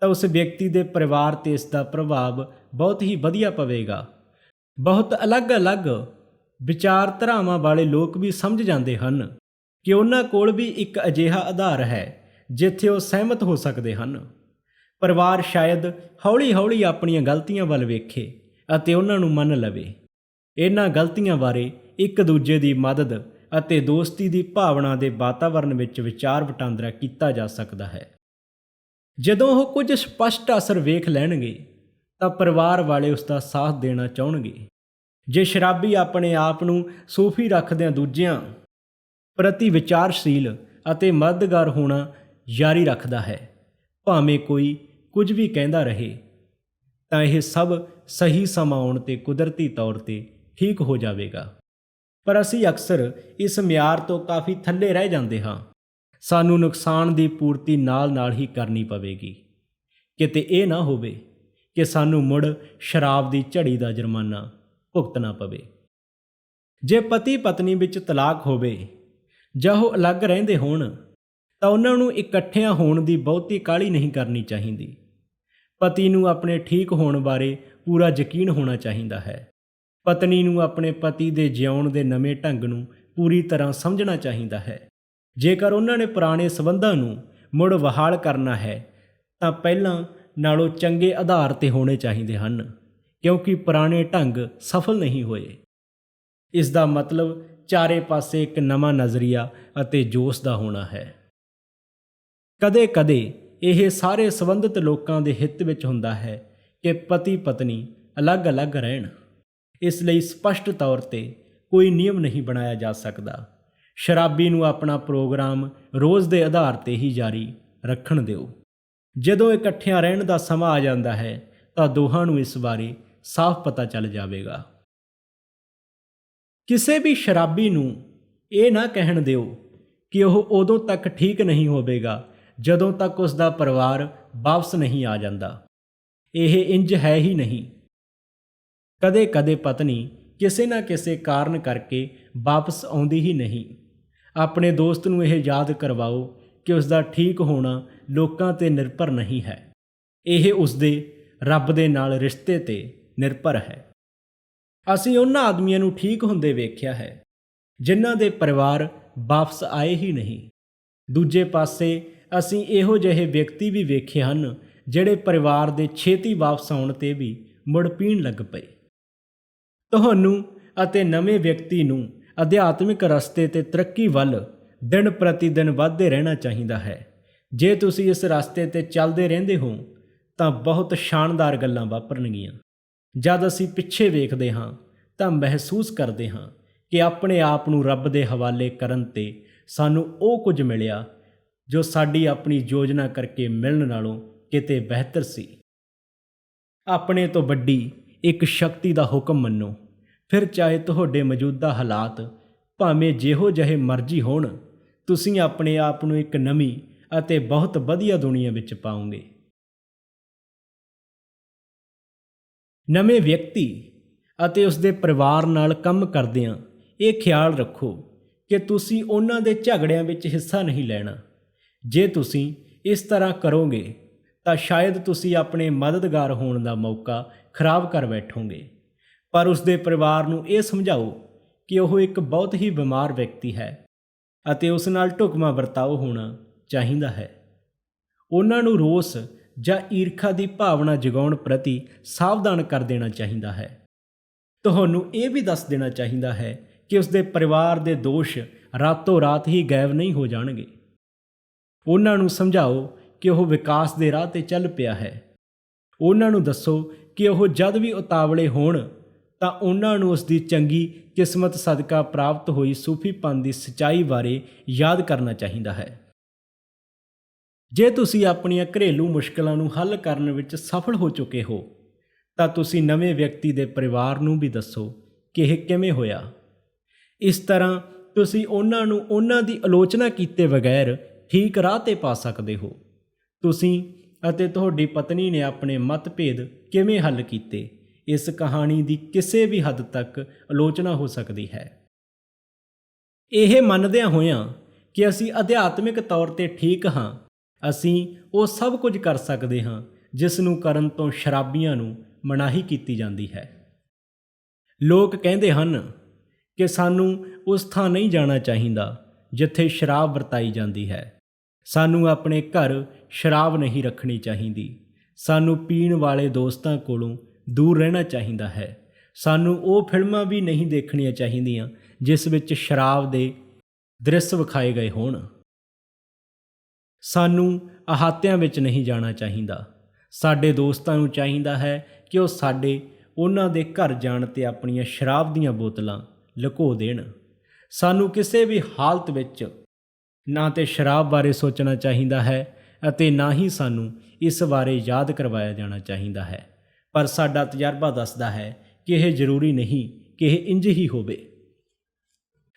ਤਾਂ ਉਸ ਵਿਅਕਤੀ ਦੇ ਪਰਿਵਾਰ 'ਤੇ ਇਸ ਦਾ ਪ੍ਰਭਾਵ ਬਹੁਤ ਹੀ ਵਧੀਆ ਪਵੇਗਾ। ਬਹੁਤ ਅਲੱਗ-ਅਲੱਗ ਵਿਚਾਰਧਾਰਾਵਾਂ ਵਾਲੇ ਲੋਕ ਵੀ ਸਮਝ ਜਾਂਦੇ ਹਨ ਕਿ ਉਹਨਾਂ ਕੋਲ ਵੀ ਇੱਕ ਅਜਿਹਾ ਆਧਾਰ ਹੈ ਜਿੱਥੇ ਉਹ ਸਹਿਮਤ ਹੋ ਸਕਦੇ ਹਨ। ਪਰਿਵਾਰ ਸ਼ਾਇਦ ਹੌਲੀ-ਹੌਲੀ ਆਪਣੀਆਂ ਗਲਤੀਆਂ ਵੱਲ ਵੇਖੇ ਅਤੇ ਉਹਨਾਂ ਨੂੰ ਮੰਨ ਲਵੇ। ਇਹਨਾਂ ਗਲਤੀਆਂ ਬਾਰੇ ਇੱਕ ਦੂਜੇ ਦੀ ਮਦਦ ਅਤੇ ਦੋਸਤੀ ਦੀ ਭਾਵਨਾ ਦੇ ਵਾਤਾਵਰਣ ਵਿੱਚ ਵਿਚਾਰ ਵਟਾਂਦਰਾ ਕੀਤਾ ਜਾ ਸਕਦਾ ਹੈ। ਜਦੋਂ ਉਹ ਕੁਝ ਸਪਸ਼ਟ ਅਸਰ ਵੇਖ ਲੈਣਗੇ ਤਾਂ ਪਰਿਵਾਰ ਵਾਲੇ ਉਸ ਦਾ ਸਾਥ ਦੇਣਾ ਚਾਹੁਣਗੇ। ਜੇ ਸ਼ਰਾਬੀ ਆਪਣੇ ਆਪ ਨੂੰ ਸੂਫੀ ਰੱਖਦਿਆਂ ਦੂਜਿਆਂ ਪ੍ਰਤੀ ਵਿਚਾਰਸ਼ੀਲ ਅਤੇ ਮਦਦਗਾਰ ਹੋਣਾ ਜਾਰੀ ਰੱਖਦਾ ਹੈ, ਭਾਵੇਂ ਕੋਈ ਕੁਝ ਵੀ ਕਹਿੰਦਾ ਰਹੇ, ਤਾਂ ਇਹ ਸਭ ਸਹੀ ਸਮਾਂ ਆਉਣ 'ਤੇ ਕੁਦਰਤੀ ਤੌਰ 'ਤੇ ਠੀਕ ਹੋ ਜਾਵੇਗਾ। ਪਰ ਅਸੀਂ ਅਕਸਰ ਇਸ ਮਿਆਰ ਤੋਂ ਕਾਫੀ ਥੱਲੇ ਰਹਿ ਜਾਂਦੇ ਹਾਂ। ਸਾਨੂੰ ਨੁਕਸਾਨ ਦੀ ਪੂਰਤੀ ਨਾਲ-ਨਾਲ ਹੀ ਕਰਨੀ ਪਵੇਗੀ। ਕਿਤੇ ਇਹ ਨਾ ਹੋਵੇ ਕਿ ਸਾਨੂੰ ਮੁੜ ਸ਼ਰਾਬ ਦੀ ਝੜੀ ਦਾ ਜੁਰਮਾਨਾ ਭੁਗਤਣਾ ਪਵੇ। ਜੇ ਪਤੀ ਪਤਨੀ ਵਿੱਚ ਤਲਾਕ ਹੋਵੇ ਜਾਂ ਉਹ ਅਲੱਗ ਰਹਿੰਦੇ ਹੋਣ ਤਾਂ ਉਹਨਾਂ ਨੂੰ ਇਕੱਠਿਆਂ ਹੋਣ ਦੀ ਬਹੁਤੀ ਕਾਹਲੀ ਨਹੀਂ ਕਰਨੀ ਚਾਹੀਦੀ। ਪਤੀ ਨੂੰ ਆਪਣੇ ਠੀਕ ਹੋਣ ਬਾਰੇ ਪੂਰਾ ਯਕੀਨ ਹੋਣਾ ਚਾਹੀਦਾ ਹੈ। ਪਤਨੀ ਨੂੰ ਆਪਣੇ ਪਤੀ ਦੇ ਜਿਉਣ ਦੇ ਨਵੇਂ ਢੰਗ ਨੂੰ ਪੂਰੀ ਤਰ੍ਹਾਂ ਸਮਝਣਾ ਚਾਹੀਦਾ ਹੈ। ਜੇਕਰ ਉਹਨਾਂ ਨੇ ਪੁਰਾਣੇ ਸੰਬੰਧਾਂ ਨੂੰ ਮੁੜ ਬਹਾਲ ਕਰਨਾ ਹੈ ਤਾਂ ਪਹਿਲਾਂ ਨਾਲੋਂ ਚੰਗੇ ਆਧਾਰ 'ਤੇ ਹੋਣੇ ਚਾਹੀਦੇ ਹਨ, ਕਿਉਂਕਿ ਪੁਰਾਣੇ ਢੰਗ ਸਫਲ ਨਹੀਂ ਹੋਏ। ਇਸ ਦਾ ਮਤਲਬ ਚਾਰੇ ਪਾਸੇ ਇੱਕ ਨਵਾਂ ਨਜ਼ਰੀਆ ਅਤੇ ਜੋਸ਼ ਦਾ ਹੋਣਾ ਹੈ। ਕਦੇ-ਕਦੇ ਇਹ ਸਾਰੇ ਸੰਬੰਧਿਤ ਲੋਕਾਂ ਦੇ ਹਿੱਤ ਵਿੱਚ ਹੁੰਦਾ ਹੈ ਕਿ ਪਤੀ ਪਤਨੀ ਅਲੱਗ-ਅਲੱਗ ਰਹਿਣ। ਇਸ ਲਈ ਸਪਸ਼ਟ ਤੌਰ 'ਤੇ ਕੋਈ ਨਿਯਮ ਨਹੀਂ ਬਣਾਇਆ ਜਾ ਸਕਦਾ। ਸ਼ਰਾਬੀ ਨੂੰ ਆਪਣਾ ਪ੍ਰੋਗਰਾਮ ਰੋਜ਼ ਦੇ ਆਧਾਰ 'ਤੇ ਹੀ ਜਾਰੀ ਰੱਖਣ ਦਿਓ। ਜਦੋਂ ਇਕੱਠਿਆਂ ਰਹਿਣ ਦਾ ਸਮਾਂ ਆ ਜਾਂਦਾ ਹੈ ਤਾਂ ਦੋਹਾਂ ਨੂੰ ਇਸ ਬਾਰੇ ਸਾਫ਼ ਪਤਾ ਚੱਲ ਜਾਵੇਗਾ। ਕਿਸੇ ਵੀ ਸ਼ਰਾਬੀ ਨੂੰ ਇਹ ਨਾ ਕਹਿਣ ਦਿਓ ਕਿ ਉਹ ਉਦੋਂ ਤੱਕ ਠੀਕ ਨਹੀਂ ਹੋਵੇਗਾ ਜਦੋਂ ਤੱਕ ਉਸ ਦਾ ਪਰਿਵਾਰ ਵਾਪਸ ਨਹੀਂ ਆ ਜਾਂਦਾ। ਇਹ ਇੰਜ ਹੈ ਹੀ ਨਹੀਂ। ਕਦੇ-ਕਦੇ ਪਤਨੀ ਕਿਸੇ ਨਾ ਕਿਸੇ ਕਾਰਨ ਕਰਕੇ ਵਾਪਸ ਆਉਂਦੀ ਹੀ ਨਹੀਂ। ਆਪਣੇ ਦੋਸਤ ਨੂੰ ਇਹ ਯਾਦ ਕਰਵਾਓ ਕਿ ਉਸ ਦਾ ਠੀਕ ਹੋਣਾ ਲੋਕਾਂ 'ਤੇ ਨਿਰਭਰ ਨਹੀਂ ਹੈ, ਇਹ ਉਸ ਦੇ ਰੱਬ ਦੇ ਨਾਲ ਰਿਸ਼ਤੇ 'ਤੇ ਨਿਰਭਰ ਹੈ। ਅਸੀਂ ਉਹਨਾਂ ਆਦਮੀਆਂ ਨੂੰ ਠੀਕ ਹੁੰਦੇ ਵੇਖਿਆ ਹੈ ਜਿਨ੍ਹਾਂ ਦੇ ਪਰਿਵਾਰ ਵਾਪਸ ਆਏ ਹੀ ਨਹੀਂ। ਦੂਜੇ ਪਾਸੇ ਅਸੀਂ ਇਹੋ ਜਿਹੇ ਵਿਅਕਤੀ ਵੀ ਵੇਖੇ ਹਨ ਜਿਹੜੇ ਪਰਿਵਾਰ ਦੇ ਛੇਤੀ ਵਾਪਸ ਆਉਣ 'ਤੇ ਵੀ ਮੁੜ ਪੀਣ ਲੱਗ ਪਏ। ਤੁਹਾਨੂੰ ਅਤੇ ਨਵੇਂ ਵਿਅਕਤੀ ਨੂੰ ਅਧਿਆਤਮਿਕ ਰਸਤੇ 'ਤੇ ਤਰੱਕੀ ਵੱਲ ਦਿਨ ਪ੍ਰਤੀ ਦਿਨ ਵੱਧਦੇ ਰਹਿਣਾ ਚਾਹੀਦਾ ਹੈ। ਜੇ ਤੁਸੀਂ ਇਸ ਰਸਤੇ 'ਤੇ ਚੱਲਦੇ ਰਹਿੰਦੇ ਹੋ ਤਾਂ ਬਹੁਤ ਸ਼ਾਨਦਾਰ ਗੱਲਾਂ ਵਾਪਰਨਗੀਆਂ। ਜਦ ਅਸੀਂ ਪਿੱਛੇ ਵੇਖਦੇ ਹਾਂ ਤਾਂ ਮਹਿਸੂਸ ਕਰਦੇ ਹਾਂ ਕਿ ਆਪਣੇ ਆਪ ਨੂੰ ਰੱਬ ਦੇ ਹਵਾਲੇ ਕਰਨ 'ਤੇ ਸਾਨੂੰ ਉਹ ਕੁਝ ਮਿਲਿਆ ਜੋ ਸਾਡੀ ਆਪਣੀ ਯੋਜਨਾ ਕਰਕੇ ਮਿਲਣ ਨਾਲੋਂ ਕਿਤੇ ਬਿਹਤਰ ਸੀ। ਆਪਣੇ ਤੋਂ ਵੱਡੀ ਇੱਕ ਸ਼ਕਤੀ ਦਾ ਹੁਕਮ ਮੰਨੋ, ਫਿਰ ਚਾਹੇ ਤੁਹਾਡੇ ਮੌਜੂਦਾ ਹਾਲਾਤ ਭਾਵੇਂ ਜਿਹੋ ਜਿਹੇ ਮਰਜ਼ੀ ਹੋਣ, ਤੁਸੀਂ ਆਪਣੇ ਆਪ ਨੂੰ ਇੱਕ ਨਵੀਂ ਅਤੇ ਬਹੁਤ ਵਧੀਆ ਦੁਨੀਆ ਵਿੱਚ ਪਾਓਗੇ। ਨਵੇਂ ਵਿਅਕਤੀ ਅਤੇ ਉਸ ਦੇ ਪਰਿਵਾਰ ਨਾਲ ਕੰਮ ਕਰਦਿਆਂ ਇਹ ਖਿਆਲ ਰੱਖੋ ਕਿ ਤੁਸੀਂ ਉਹਨਾਂ ਦੇ ਝਗੜਿਆਂ ਵਿੱਚ ਹਿੱਸਾ ਨਹੀਂ ਲੈਣਾ। ਜੇ ਤੁਸੀਂ ਇਸ ਤਰ੍ਹਾਂ ਕਰੋਗੇ ਤਾਂ ਸ਼ਾਇਦ ਤੁਸੀਂ ਆਪਣੇ ਮਦਦਗਾਰ ਹੋਣ ਦਾ ਮੌਕਾ ਖਰਾਬ ਕਰ ਬੈਠੋਗੇ। ਪਰ ਉਸ ਦੇ ਪਰਿਵਾਰ ਨੂੰ ਇਹ ਸਮਝਾਓ ਕਿ ਉਹ ਇੱਕ ਬਹੁਤ ਹੀ ਬਿਮਾਰ ਵਿਅਕਤੀ ਹੈ ਅਤੇ ਉਸ ਨਾਲ ਢੁਕਵਾਂ ਵਰਤਾਓ ਹੋਣਾ ਚਾਹੀਦਾ ਹੈ। ਉਹਨਾਂ ਨੂੰ ਰੋਸ ਜਾਂ ਈਰਖਾ ਦੀ ਭਾਵਨਾ ਜਗਾਉਣ ਪ੍ਰਤੀ ਸਾਵਧਾਨ ਕਰ ਦੇਣਾ ਚਾਹੀਦਾ ਹੈ। ਤੁਹਾਨੂੰ ਇਹ ਵੀ ਦੱਸ ਦੇਣਾ ਚਾਹੀਦਾ ਹੈ ਕਿ ਉਸ ਦੇ ਪਰਿਵਾਰ ਦੇ ਦੋਸ਼ ਰਾਤੋਂ ਰਾਤ ਹੀ ਗਾਇਬ ਨਹੀਂ ਹੋ ਜਾਣਗੇ। ਉਹਨਾਂ ਨੂੰ ਸਮਝਾਓ ਕਿ ਉਹ ਵਿਕਾਸ ਦੇ ਰਾਹ 'ਤੇ ਚੱਲ ਪਿਆ ਹੈ। ਉਹਨਾਂ ਨੂੰ ਦੱਸੋ ਕਿ ਉਹ ਜਦ ਵੀ ਉਤਾਵਲੇ ਹੋਣ ਤਾਂ ਉਹਨਾਂ ਨੂੰ ਉਸ ਦੀ ਚੰਗੀ ਕਿਸਮਤ ਸਦਕਾ ਪ੍ਰਾਪਤ ਹੋਈ ਸੂਫੀਪਨ ਦੀ ਸੱਚਾਈ ਬਾਰੇ ਯਾਦ ਕਰਨਾ ਚਾਹੀਦਾ ਹੈ। ਜੇ ਤੁਸੀਂ ਆਪਣੀਆਂ ਘਰੇਲੂ ਮੁਸ਼ਕਲਾਂ ਨੂੰ ਹੱਲ ਕਰਨ ਵਿੱਚ ਸਫਲ ਹੋ ਚੁੱਕੇ ਹੋ ਤਾਂ ਤੁਸੀਂ ਨਵੇਂ ਵਿਅਕਤੀ ਦੇ ਪਰਿਵਾਰ ਨੂੰ ਵੀ ਦੱਸੋ ਕਿ ਇਹ ਕਿਵੇਂ ਹੋਇਆ। ਇਸ ਤਰ੍ਹਾਂ ਤੁਸੀਂ ਉਹਨਾਂ ਨੂੰ ਉਹਨਾਂ ਦੀ ਆਲੋਚਨਾ ਕੀਤੇ ਬਗੈਰ ਠੀਕ ਰਾਹ 'ਤੇ ਪਾ ਸਕਦੇ ਹੋ। ਤੁਸੀਂ ਅਤੇ ਤੁਹਾਡੀ ਪਤਨੀ ਨੇ ਆਪਣੇ ਮਤਭੇਦ ਕਿਵੇਂ ਹੱਲ ਕੀਤੇ, ਇਸ ਕਹਾਣੀ ਦੀ ਕਿਸੇ ਵੀ ਹੱਦ ਤੱਕ ਆਲੋਚਨਾ ਹੋ ਸਕਦੀ ਹੈ। ਇਹ ਮੰਨਦਿਆਂ ਹੋਇਆਂ ਕਿ ਅਸੀਂ ਅਧਿਆਤਮਿਕ ਤੌਰ 'ਤੇ ਠੀਕ ਹਾਂ, ਅਸੀਂ ਉਹ ਸਭ ਕੁਝ ਕਰ ਸਕਦੇ ਹਾਂ ਜਿਸ ਨੂੰ ਕਰਨ ਤੋਂ ਸ਼ਰਾਬੀਆਂ ਨੂੰ ਮਨਾਹੀ ਕੀਤੀ ਜਾਂਦੀ ਹੈ। ਲੋਕ ਕਹਿੰਦੇ ਹਨ ਕਿ ਸਾਨੂੰ ਉਸ ਥਾਂ ਨਹੀਂ ਜਾਣਾ ਚਾਹੀਦਾ ਜਿੱਥੇ ਸ਼ਰਾਬ ਵਰਤਾਈ ਜਾਂਦੀ ਹੈ। ਸਾਨੂੰ ਆਪਣੇ ਘਰ ਸ਼ਰਾਬ ਨਹੀਂ ਰੱਖਣੀ ਚਾਹੀਦੀ। ਸਾਨੂੰ ਪੀਣ ਵਾਲੇ ਦੋਸਤਾਂ ਕੋਲੋਂ ਦੂਰ ਰਹਿਣਾ ਚਾਹੀਦਾ ਹੈ। ਸਾਨੂੰ ਉਹ ਫਿਲਮਾਂ ਵੀ ਨਹੀਂ ਦੇਖਣੀਆਂ ਚਾਹੀਦੀਆਂ ਜਿਸ ਵਿੱਚ ਸ਼ਰਾਬ ਦੇ ਦ੍ਰਿਸ਼ ਵਿਖਾਏ ਗਏ ਹੋਣ। ਸਾਨੂੰ ਅਹਾਤਿਆਂ ਵਿੱਚ ਨਹੀਂ ਜਾਣਾ ਚਾਹੀਦਾ। ਸਾਡੇ ਦੋਸਤਾਂ ਨੂੰ ਚਾਹੀਦਾ ਹੈ ਕਿ ਉਹ ਉਹਨਾਂ ਦੇ ਘਰ ਜਾਣ 'ਤੇ ਆਪਣੀਆਂ ਸ਼ਰਾਬ ਦੀਆਂ ਬੋਤਲਾਂ ਲੁਕੋ ਦੇਣ। ਸਾਨੂੰ ਕਿਸੇ ਵੀ ਹਾਲਤ ਵਿੱਚ ਨਾ ਤਾਂ ਸ਼ਰਾਬ ਬਾਰੇ ਸੋਚਣਾ ਚਾਹੀਦਾ ਹੈ ਅਤੇ ਨਾ ਹੀ ਸਾਨੂੰ ਇਸ ਬਾਰੇ ਯਾਦ ਕਰਵਾਇਆ ਜਾਣਾ ਚਾਹੀਦਾ ਹੈ। ਪਰ ਸਾਡਾ ਤਜਰਬਾ ਦੱਸਦਾ ਹੈ ਕਿ ਇਹ ਜ਼ਰੂਰੀ ਨਹੀਂ ਕਿ ਇਹ ਇੰਜ ਹੀ ਹੋਵੇ।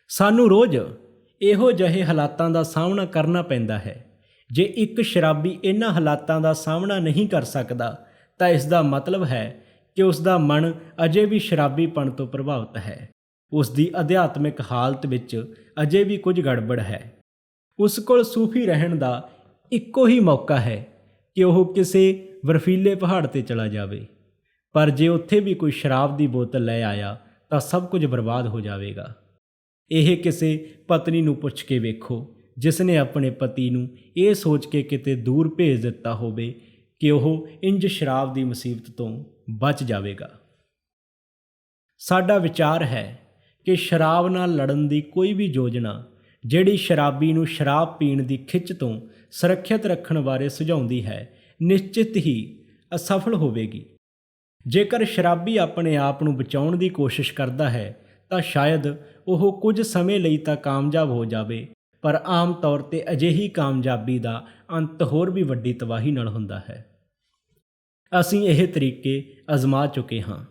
ਸਾਨੂੰ ਰੋਜ਼ ਇਹੋ ਜਿਹੇ ਹਾਲਾਤਾਂ ਦਾ ਸਾਹਮਣਾ ਕਰਨਾ ਪੈਂਦਾ ਹੈ। ਜੇ ਇੱਕ ਸ਼ਰਾਬੀ ਇਹਨਾਂ ਹਾਲਾਤਾਂ ਦਾ ਸਾਹਮਣਾ ਨਹੀਂ ਕਰ ਸਕਦਾ ਤਾਂ ਇਸ ਦਾ ਮਤਲਬ ਹੈ ਕਿ ਉਸ ਦਾ ਮਨ ਅਜੇ ਵੀ ਸ਼ਰਾਬੀਪਣ ਤੋਂ ਪ੍ਰਭਾਵਿਤ ਹੈ। ਉਸ ਦੀ ਅਧਿਆਤਮਿਕ ਹਾਲਤ ਵਿੱਚ ਅਜੇ ਵੀ ਕੁਝ ਗੜਬੜ ਹੈ। ਉਸ ਕੋਲ ਸੂਫੀ ਰਹਿਣ ਦਾ ਇੱਕੋ ਹੀ ਮੌਕਾ ਹੈ ਕਿ ਉਹ ਕਿਸੇ ਬਰਫੀਲੇ ਪਹਾੜ 'ਤੇ ਚਲਾ ਜਾਵੇ, ਪਰ ਜੇ ਉੱਥੇ ਵੀ ਕੋਈ ਸ਼ਰਾਬ ਦੀ ਬੋਤਲ ਲੈ ਆਇਆ ਤਾਂ ਸਭ ਕੁਝ ਬਰਬਾਦ ਹੋ ਜਾਵੇਗਾ। ਇਹ ਕਿਸੇ ਪਤਨੀ ਨੂੰ ਪੁੱਛ ਕੇ ਵੇਖੋ ਜਿਸ ਨੇ ਆਪਣੇ ਪਤੀ ਨੂੰ ਇਹ ਸੋਚ ਕੇ ਕਿਤੇ ਦੂਰ ਭੇਜ ਦਿੱਤਾ ਹੋਵੇ ਕਿ ਉਹ ਇੰਜ ਸ਼ਰਾਬ ਦੀ ਮੁਸੀਬਤ ਤੋਂ ਬਚ ਜਾਵੇਗਾ। ਸਾਡਾ ਵਿਚਾਰ ਹੈ ਕਿ ਸ਼ਰਾਬ ਨਾਲ ਲੜਨ ਦੀ ਕੋਈ ਵੀ ਯੋਜਨਾ ਜਿਹੜੀ ਸ਼ਰਾਬੀ ਨੂੰ ਸ਼ਰਾਬ ਪੀਣ ਦੀ ਖਿੱਚ ਤੋਂ ਸੁਰੱਖਿਅਤ ਰੱਖਣ ਬਾਰੇ ਸੁਝਾਉਂਦੀ ਹੈ, ਨਿਸ਼ਚਿਤ ਹੀ ਅਸਫਲ ਹੋਵੇਗੀ। ਜੇਕਰ ਸ਼ਰਾਬੀ ਆਪਣੇ ਆਪ ਨੂੰ ਬਚਾਉਣ ਦੀ ਕੋਸ਼ਿਸ਼ ਕਰਦਾ ਹੈ ਤਾਂ ਸ਼ਾਇਦ ਉਹ ਕੁਝ ਸਮੇਂ ਲਈ ਤਾਂ ਕਾਮਯਾਬ ਹੋ ਜਾਵੇ, ਪਰ ਆਮ ਤੌਰ 'ਤੇ ਅਜਿਹੀ ਕਾਮਯਾਬੀ ਦਾ ਅੰਤ ਹੋਰ ਵੀ ਵੱਡੀ ਤਬਾਹੀ ਨਾਲ ਹੁੰਦਾ ਹੈ। ਅਸੀਂ ਇਹ ਤਰੀਕੇ ਅਜ਼ਮਾ ਚੁੱਕੇ ਹਾਂ।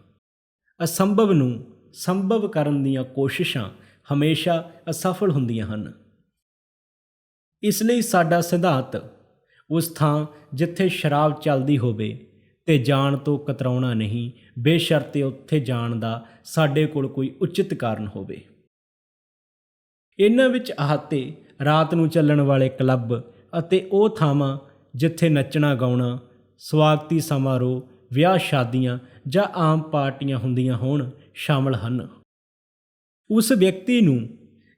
ਅਸੰਭਵ ਨੂੰ ਸੰਭਵ ਕਰਨ ਦੀਆਂ ਕੋਸ਼ਿਸ਼ਾਂ ਹਮੇਸ਼ਾ ਅਸਫਲ ਹੁੰਦੀਆਂ ਹਨ। ਇਸ ਲਈ ਸਾਡਾ ਸਿਧਾਂਤ ਉਸ ਥਾਂ ਜਿੱਥੇ ਸ਼ਰਾਬ ਚੱਲਦੀ ਹੋਵੇ ਤੇ ਜਾਣ ਤੋਂ ਕਤਰਾਉਣਾ ਨਹੀਂ, ਬੇਸ਼ਰਤੇ ਉੱਥੇ ਜਾਣ ਦਾ ਸਾਡੇ ਕੋਲ ਕੋਈ ਉਚਿਤ ਕਾਰਨ ਹੋਵੇ। ਇਹਨਾਂ ਵਿੱਚ ਅਹਾਤੇ ਰਾਤ ਨੂੰ ਚੱਲਣ ਵਾਲੇ ਕਲੱਬ ਅਤੇ ਉਹ ਥਾਵਾਂ ਜਿੱਥੇ ਨੱਚਣਾ ਗਾਉਣਾ, ਸਵਾਗਤੀ ਸਮਾਰੋਹ, ਵਿਆਹ ਸ਼ਾਦੀਆਂ ਜਾਂ ਆਮ ਪਾਰਟੀਆਂ ਹੁੰਦੀਆਂ ਹੋਣ ਸ਼ਾਮਲ ਹਨ। ਉਸ ਵਿਅਕਤੀ ਨੂੰ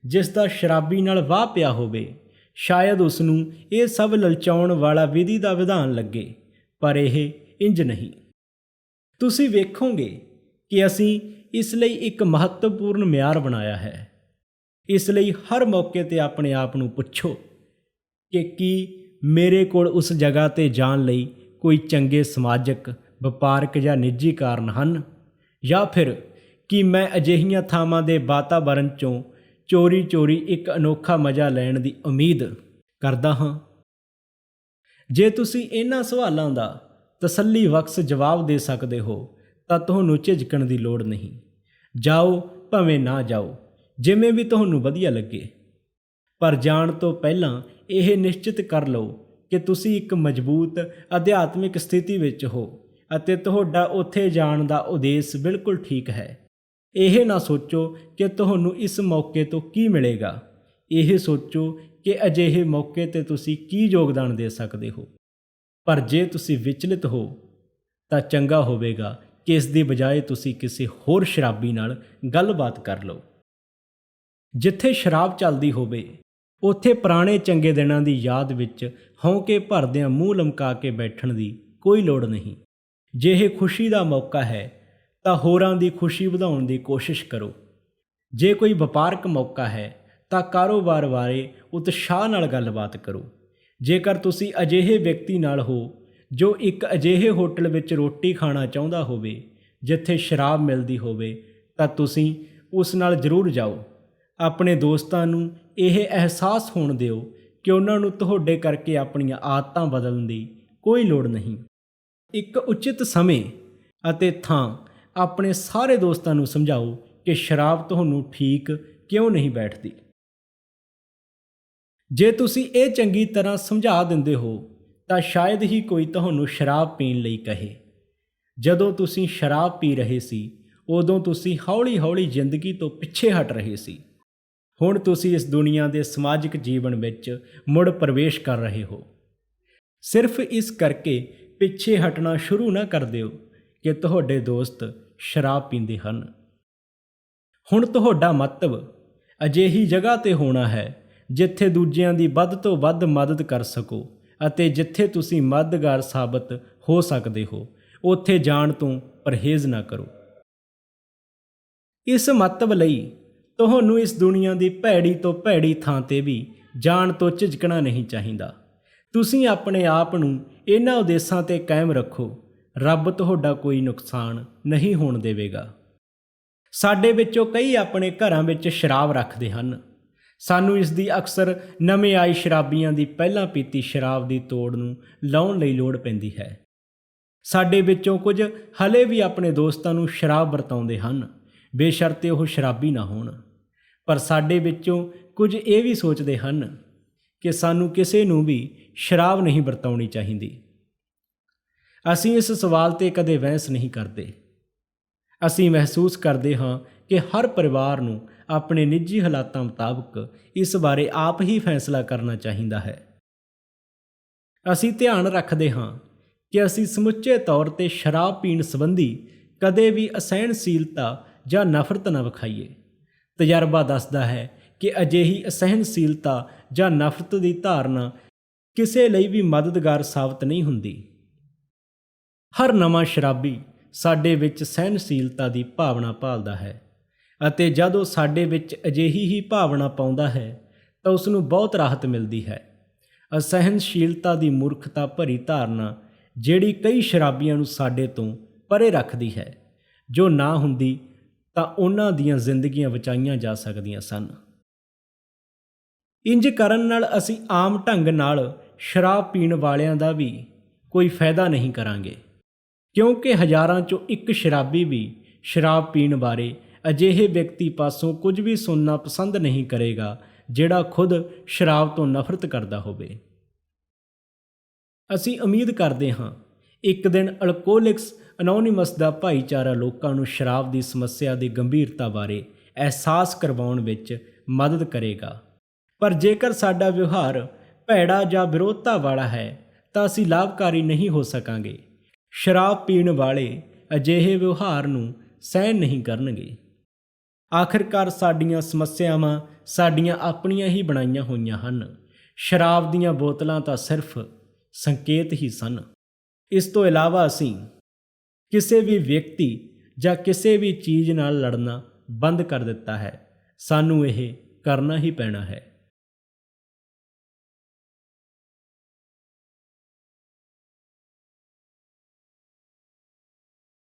ਜਿਸ ਦਾ ਸ਼ਰਾਬੀ ਨਾਲ ਵਾਹ ਪਿਆ ਹੋਵੇ, ਸ਼ਾਇਦ ਉਸ ਨੂੰ ਇਹ ਸਭ ਲਲਚਾਉਣ ਵਾਲਾ ਵਿਧੀ ਦਾ ਵਿਧਾਨ ਲੱਗੇ, ਪਰ ਇਹ ਇੰਜ ਨਹੀਂ। ਤੁਸੀਂ ਵੇਖੋਗੇ ਕਿ ਅਸੀਂ ਇਸ ਲਈ ਇੱਕ ਮਹੱਤਵਪੂਰਨ ਮਿਆਰ ਬਣਾਇਆ ਹੈ। ਇਸ ਲਈ ਹਰ ਮੌਕੇ 'ਤੇ ਆਪਣੇ ਆਪ ਨੂੰ ਪੁੱਛੋ ਕਿ ਕੀ ਮੇਰੇ ਕੋਲ ਉਸ ਜਗ੍ਹਾ 'ਤੇ ਜਾਣ ਲਈ ਕੋਈ ਚੰਗੇ ਸਮਾਜਿਕ, ਵਪਾਰਕ ਜਾਂ ਨਿੱਜੀ ਕਾਰਨ ਹਨ, ਜਾਂ ਫਿਰ ਕੀ ਮੈਂ ਅਜਿਹੀਆਂ ਥਾਵਾਂ ਦੇ ਵਾਤਾਵਰਣ 'ਚੋਂ ਚੋਰੀ ਇੱਕ ਅਨੋਖਾ ਮਜ਼ਾ ਲੈਣ ਦੀ ਉਮੀਦ ਕਰਦਾ ਹਾਂ। ਜੇ ਤੁਸੀਂ ਇਹਨਾਂ ਸਵਾਲਾਂ ਦਾ ਤਸੱਲੀ ਬਖਸ਼ ਜਵਾਬ ਦੇ ਸਕਦੇ ਹੋ ਤਾਂ ਤੁਹਾਨੂੰ ਝਿਜਕਣ ਦੀ ਲੋੜ ਨਹੀਂ। ਜਾਓ ਭਾਵੇਂ ਨਾ ਜਾਓ, ਜਿਵੇਂ ਵੀ ਤੁਹਾਨੂੰ ਵਧੀਆ ਲੱਗੇ, ਪਰ ਜਾਣ ਤੋਂ ਪਹਿਲਾਂ ਇਹ ਨਿਸ਼ਚਿਤ ਕਰ ਲਓ ਕਿ ਤੁਸੀਂ ਇੱਕ ਮਜ਼ਬੂਤ ਅਧਿਆਤਮਿਕ ਸਥਿਤੀ ਵਿੱਚ ਹੋ ਅਤੇ ਤੁਹਾਡਾ ਉੱਥੇ ਜਾਣ ਦਾ ਉਦੇਸ਼ ਬਿਲਕੁਲ ਠੀਕ ਹੈ। ਇਹ ਨਾ ਸੋਚੋ ਕਿ ਤੁਹਾਨੂੰ ਇਸ ਮੌਕੇ ਤੋਂ ਕੀ ਮਿਲੇਗਾ, ਇਹ ਸੋਚੋ ਕਿ ਅਜਿਹੇ ਮੌਕੇ 'ਤੇ ਤੁਸੀਂ ਕੀ ਯੋਗਦਾਨ ਦੇ ਸਕਦੇ ਹੋ। ਪਰ ਜੇ ਤੁਸੀਂ ਵਿਚਲਿਤ ਹੋ ਤਾਂ ਚੰਗਾ ਹੋਵੇਗਾ ਕਿ ਇਸ ਦੀ ਬਜਾਏ ਤੁਸੀਂ ਕਿਸੇ ਹੋਰ ਸ਼ਰਾਬੀ ਨਾਲ ਗੱਲਬਾਤ ਕਰ ਲਓ। ਜਿੱਥੇ ਸ਼ਰਾਬ ਚੱਲਦੀ ਹੋਵੇ ਉੱਥੇ ਪੁਰਾਣੇ ਚੰਗੇ ਦਿਨਾਂ ਦੀ ਯਾਦ ਵਿੱਚ ਹੌਂਕੇ ਭਰਦਿਆਂ ਮੂੰਹ ਲਮਕਾ ਕੇ ਬੈਠਣ ਦੀ ਕੋਈ ਲੋੜ ਨਹੀਂ। ਜੇ ਇਹ ਖੁਸ਼ੀ ਦਾ ਮੌਕਾ ਹੈ ਤਾਂ ਹੋਰਾਂ ਦੀ ਖੁਸ਼ੀ ਵਧਾਉਣ ਦੀ ਕੋਸ਼ਿਸ਼ ਕਰੋ। ਜੇ ਕੋਈ ਵਪਾਰਕ ਮੌਕਾ ਹੈ ਤਾਂ ਕਾਰੋਬਾਰ ਬਾਰੇ ਉਤਸ਼ਾਹ ਨਾਲ ਗੱਲਬਾਤ ਕਰੋ। ਜੇਕਰ ਤੁਸੀਂ ਅਜਿਹੇ ਵਿਅਕਤੀ ਨਾਲ ਹੋ ਜੋ ਇੱਕ ਅਜਿਹੇ ਹੋਟਲ ਵਿੱਚ ਰੋਟੀ ਖਾਣਾ ਚਾਹੁੰਦਾ ਹੋਵੇ ਜਿੱਥੇ ਸ਼ਰਾਬ ਮਿਲਦੀ ਹੋਵੇ ਤਾਂ ਤੁਸੀਂ ਉਸ ਨਾਲ ਜ਼ਰੂਰ ਜਾਓ। ਆਪਣੇ ਦੋਸਤਾਂ ਨੂੰ ਇਹ ਅਹਿਸਾਸ ਹੋਣ ਦਿਓ ਕਿ ਉਹਨਾਂ ਨੂੰ ਤੁਹਾਡੇ ਕਰਕੇ ਆਪਣੀਆਂ ਆਦਤਾਂ ਬਦਲਣ ਦੀ ਕੋਈ ਲੋੜ ਨਹੀਂ। ਇੱਕ ਉਚਿਤ ਸਮੇਂ ਅਤੇ ਥਾਂ ਆਪਣੇ ਸਾਰੇ ਦੋਸਤਾਂ ਨੂੰ ਸਮਝਾਓ ਕਿ ਸ਼ਰਾਬ ਤੁਹਾਨੂੰ ਠੀਕ ਕਿਉਂ ਨਹੀਂ ਬੈਠਦੀ। ਜੇ ਤੁਸੀਂ ਇਹ ਚੰਗੀ ਤਰ੍ਹਾਂ ਸਮਝਾ ਦਿੰਦੇ ਹੋ ਤਾਂ ਸ਼ਾਇਦ ਹੀ ਕੋਈ ਤੁਹਾਨੂੰ ਸ਼ਰਾਬ ਪੀਣ ਲਈ ਕਹੇ। ਜਦੋਂ ਤੁਸੀਂ ਸ਼ਰਾਬ ਪੀ ਰਹੇ ਸੀ ਉਦੋਂ ਤੁਸੀਂ ਹੌਲੀ-ਹੌਲੀ ਜ਼ਿੰਦਗੀ ਤੋਂ ਪਿੱਛੇ ਹਟ ਰਹੇ ਸੀ। ਹੁਣ ਤੁਸੀਂ ਇਸ ਦੁਨੀਆ ਦੇ ਸਮਾਜਿਕ ਜੀਵਨ ਵਿੱਚ ਮੁੜ ਪ੍ਰਵੇਸ਼ ਕਰ ਰਹੇ ਹੋ। ਸਿਰਫ ਇਸ ਕਰਕੇ ਪਿੱਛੇ ਹਟਣਾ ਸ਼ੁਰੂ ਨਾ ਕਰ ਦਿਓ ਕਿ ਤੁਹਾਡੇ ਦੋਸਤ ਸ਼ਰਾਬ ਪੀਂਦੇ ਹਨ। ਹੁਣ ਤੁਹਾਡਾ ਮੰਤਵ ਅਜਿਹੀ ਜਗ੍ਹਾ 'ਤੇ ਹੋਣਾ ਹੈ ਜਿੱਥੇ ਦੂਜਿਆਂ ਦੀ ਵੱਧ ਤੋਂ ਵੱਧ ਮਦਦ ਕਰ ਸਕੋ ਅਤੇ ਜਿੱਥੇ ਤੁਸੀਂ ਮਦਦਗਾਰ ਸਾਬਤ ਹੋ ਸਕਦੇ ਹੋ, ਉੱਥੇ ਜਾਣ ਤੋਂ ਪਰਹੇਜ਼ ਨਾ ਕਰੋ। ਇਸ ਮੰਤਵ ਲਈ ਤੁਹਾਨੂੰ ਇਸ ਦੁਨੀਆ ਦੀ ਭੈੜੀ ਤੋਂ ਭੈੜੀ ਥਾਂ 'ਤੇ ਵੀ ਜਾਣ ਤੋਂ ਝਿਜਕਣਾ ਨਹੀਂ ਚਾਹੀਦਾ। ਤੁਸੀਂ ਆਪਣੇ ਆਪ ਨੂੰ ਇਹਨਾਂ ਉਦੇਸ਼ਾਂ 'ਤੇ ਕਾਇਮ ਰੱਖੋ। ਰੱਬ ਤੁਹਾਡਾ ਕੋਈ ਨੁਕਸਾਨ ਨਹੀਂ ਹੋਣ ਦੇਵੇਗਾ। ਸਾਡੇ ਵਿੱਚੋਂ ਕਈ ਆਪਣੇ ਘਰਾਂ ਵਿੱਚ ਸ਼ਰਾਬ ਰੱਖਦੇ ਹਨ। ਸਾਨੂੰ ਇਸ ਦੀ ਅਕਸਰ ਨਵੇਂ ਆਏ ਸ਼ਰਾਬੀਆਂ ਦੀ ਪਹਿਲਾਂ ਪੀਤੀ ਸ਼ਰਾਬ ਦੀ ਤੋੜ ਨੂੰ ਲਾਉਣ ਲਈ ਲੋੜ ਪੈਂਦੀ ਹੈ। ਸਾਡੇ ਵਿੱਚੋਂ ਕੁਝ ਹਲੇ ਵੀ ਆਪਣੇ ਦੋਸਤਾਂ ਨੂੰ ਸ਼ਰਾਬ ਵਰਤਾਉਂਦੇ ਹਨ, ਬੇਸ਼ਰਤੇ ਉਹ ਸ਼ਰਾਬੀ ਨਾ ਹੋਣ। ਪਰ ਸਾਡੇ ਵਿੱਚੋਂ ਕੁਝ ਇਹ ਵੀ ਸੋਚਦੇ ਹਨ ਕਿ ਸਾਨੂੰ ਕਿਸੇ ਨੂੰ ਵੀ ਸ਼ਰਾਬ ਨਹੀਂ ਵਰਤਾਉਣੀ ਚਾਹੀਦੀ। ਅਸੀਂ ਇਸ ਸਵਾਲ 'ਤੇ ਕਦੇ ਬਹਿਸ ਨਹੀਂ ਕਰਦੇ। ਅਸੀਂ ਮਹਿਸੂਸ ਕਰਦੇ ਹਾਂ ਕਿ ਹਰ ਪਰਿਵਾਰ ਨੂੰ ਆਪਣੇ ਨਿੱਜੀ ਹਾਲਾਤਾਂ ਮੁਤਾਬਕ ਇਸ ਬਾਰੇ ਆਪ ਹੀ ਫੈਸਲਾ ਕਰਨਾ ਚਾਹੀਦਾ ਹੈ। ਅਸੀਂ ਧਿਆਨ ਰੱਖਦੇ ਹਾਂ ਕਿ ਅਸੀਂ ਸਮੁੱਚੇ ਤੌਰ 'ਤੇ ਸ਼ਰਾਬ ਪੀਣ ਸੰਬੰਧੀ ਕਦੇ ਵੀ ਅਸਹਿਣਸ਼ੀਲਤਾ ਜਾਂ ਨਫ਼ਰਤ ਨਾ ਵਿਖਾਈਏ। ਤਜਰਬਾ ਦੱਸਦਾ ਹੈ ਕਿ ਅਜਿਹੀ ਅਸਹਿਣਸ਼ੀਲਤਾ ਜਾਂ ਨਫ਼ਰਤ ਦੀ ਧਾਰਨਾ ਕਿਸੇ ਲਈ ਵੀ ਮਦਦਗਾਰ ਸਾਬਤ ਨਹੀਂ ਹੁੰਦੀ। ਹਰ ਨਵਾਂ ਸ਼ਰਾਬੀ ਸਾਡੇ ਵਿੱਚ ਸਹਿਣਸ਼ੀਲਤਾ ਦੀ ਭਾਵਨਾ ਭਾਲਦਾ ਹੈ ਅਤੇ ਜਦ ਉਹ ਸਾਡੇ ਵਿੱਚ ਅਜਿਹੀ ਹੀ ਭਾਵਨਾ ਪਾਉਂਦਾ ਹੈ ਤਾਂ ਉਸ ਨੂੰ ਬਹੁਤ ਰਾਹਤ ਮਿਲਦੀ ਹੈ। ਅਸਹਿਣਸ਼ੀਲਤਾ ਦੀ ਮੂਰਖਤਾ ਭਰੀ ਧਾਰਨਾ ਜਿਹੜੀ ਕਈ ਸ਼ਰਾਬੀਆਂ ਨੂੰ ਸਾਡੇ ਤੋਂ ਪਰੇ ਰੱਖਦੀ ਹੈ, ਜੋ ਨਾ ਹੁੰਦੀ ਤਾਂ ਉਹਨਾਂ ਦੀਆਂ ਜ਼ਿੰਦਗੀਆਂ ਬਚਾਈਆਂ ਜਾ ਸਕਦੀਆਂ ਸਨ। ਇੰਜ ਕਰਨ ਨਾਲ ਅਸੀਂ ਆਮ ਢੰਗ ਨਾਲ ਸ਼ਰਾਬ ਪੀਣ ਵਾਲਿਆਂ ਦਾ ਵੀ ਕੋਈ ਫਾਇਦਾ ਨਹੀਂ ਕਰਾਂਗੇ, ਕਿਉਂਕਿ ਹਜ਼ਾਰਾਂ 'ਚੋਂ ਇੱਕ ਸ਼ਰਾਬੀ ਵੀ ਸ਼ਰਾਬ ਪੀਣ ਬਾਰੇ ਅਜਿਹੇ ਵਿਅਕਤੀ ਪਾਸੋਂ ਕੁਝ ਵੀ ਸੁਣਨਾ ਪਸੰਦ ਨਹੀਂ ਕਰੇਗਾ ਜਿਹੜਾ ਖੁਦ ਸ਼ਰਾਬ ਤੋਂ ਨਫ਼ਰਤ ਕਰਦਾ ਹੋਵੇ। ਅਸੀਂ ਉਮੀਦ ਕਰਦੇ ਹਾਂ ਇੱਕ ਦਿਨ ਅਲਕੋਹਲਿਕਸ ਅਨੋਨਿਮਸ ਦਾ ਭਾਈਚਾਰਾ ਲੋਕਾਂ ਨੂੰ ਸ਼ਰਾਬ ਦੀ ਸਮੱਸਿਆ ਦੀ ਗੰਭੀਰਤਾ ਬਾਰੇ ਅਹਿਸਾਸ ਕਰਵਾਉਣ ਵਿੱਚ ਮਦਦ ਕਰੇਗਾ। ਪਰ ਜੇਕਰ ਸਾਡਾ ਵਿਵਹਾਰ ਭੈੜਾ ਜਾਂ ਵਿਰੋਧਤਾ ਵਾਲਾ ਹੈ ਤਾਂ ਅਸੀਂ ਲਾਭਕਾਰੀ ਨਹੀਂ ਹੋ ਸਕਾਂਗੇ। ਸ਼ਰਾਬ ਪੀਣ ਵਾਲੇ ਅਜਿਹੇ ਵਿਵਹਾਰ ਨੂੰ ਸਹਿਣ ਨਹੀਂ ਕਰਨਗੇ। ਆਖਿਰਕਾਰ ਸਾਡੀਆਂ ਸਮੱਸਿਆਵਾਂ ਸਾਡੀਆਂ ਆਪਣੀਆਂ ਹੀ ਬਣਾਈਆਂ ਹੋਈਆਂ ਹਨ। ਸ਼ਰਾਬ ਦੀਆਂ ਬੋਤਲਾਂ ਤਾਂ ਸਿਰਫ ਸੰਕੇਤ ਹੀ ਸਨ। ਇਸ ਤੋਂ ਇਲਾਵਾ ਅਸੀਂ ਕਿਸੇ ਵੀ ਵਿਅਕਤੀ ਜਾਂ ਕਿਸੇ ਵੀ ਚੀਜ਼ ਨਾਲ ਲੜਨਾ ਬੰਦ ਕਰ ਦਿੱਤਾ ਹੈ। ਸਾਨੂੰ ਇਹ ਕਰਨਾ ਹੀ ਪੈਣਾ ਹੈ।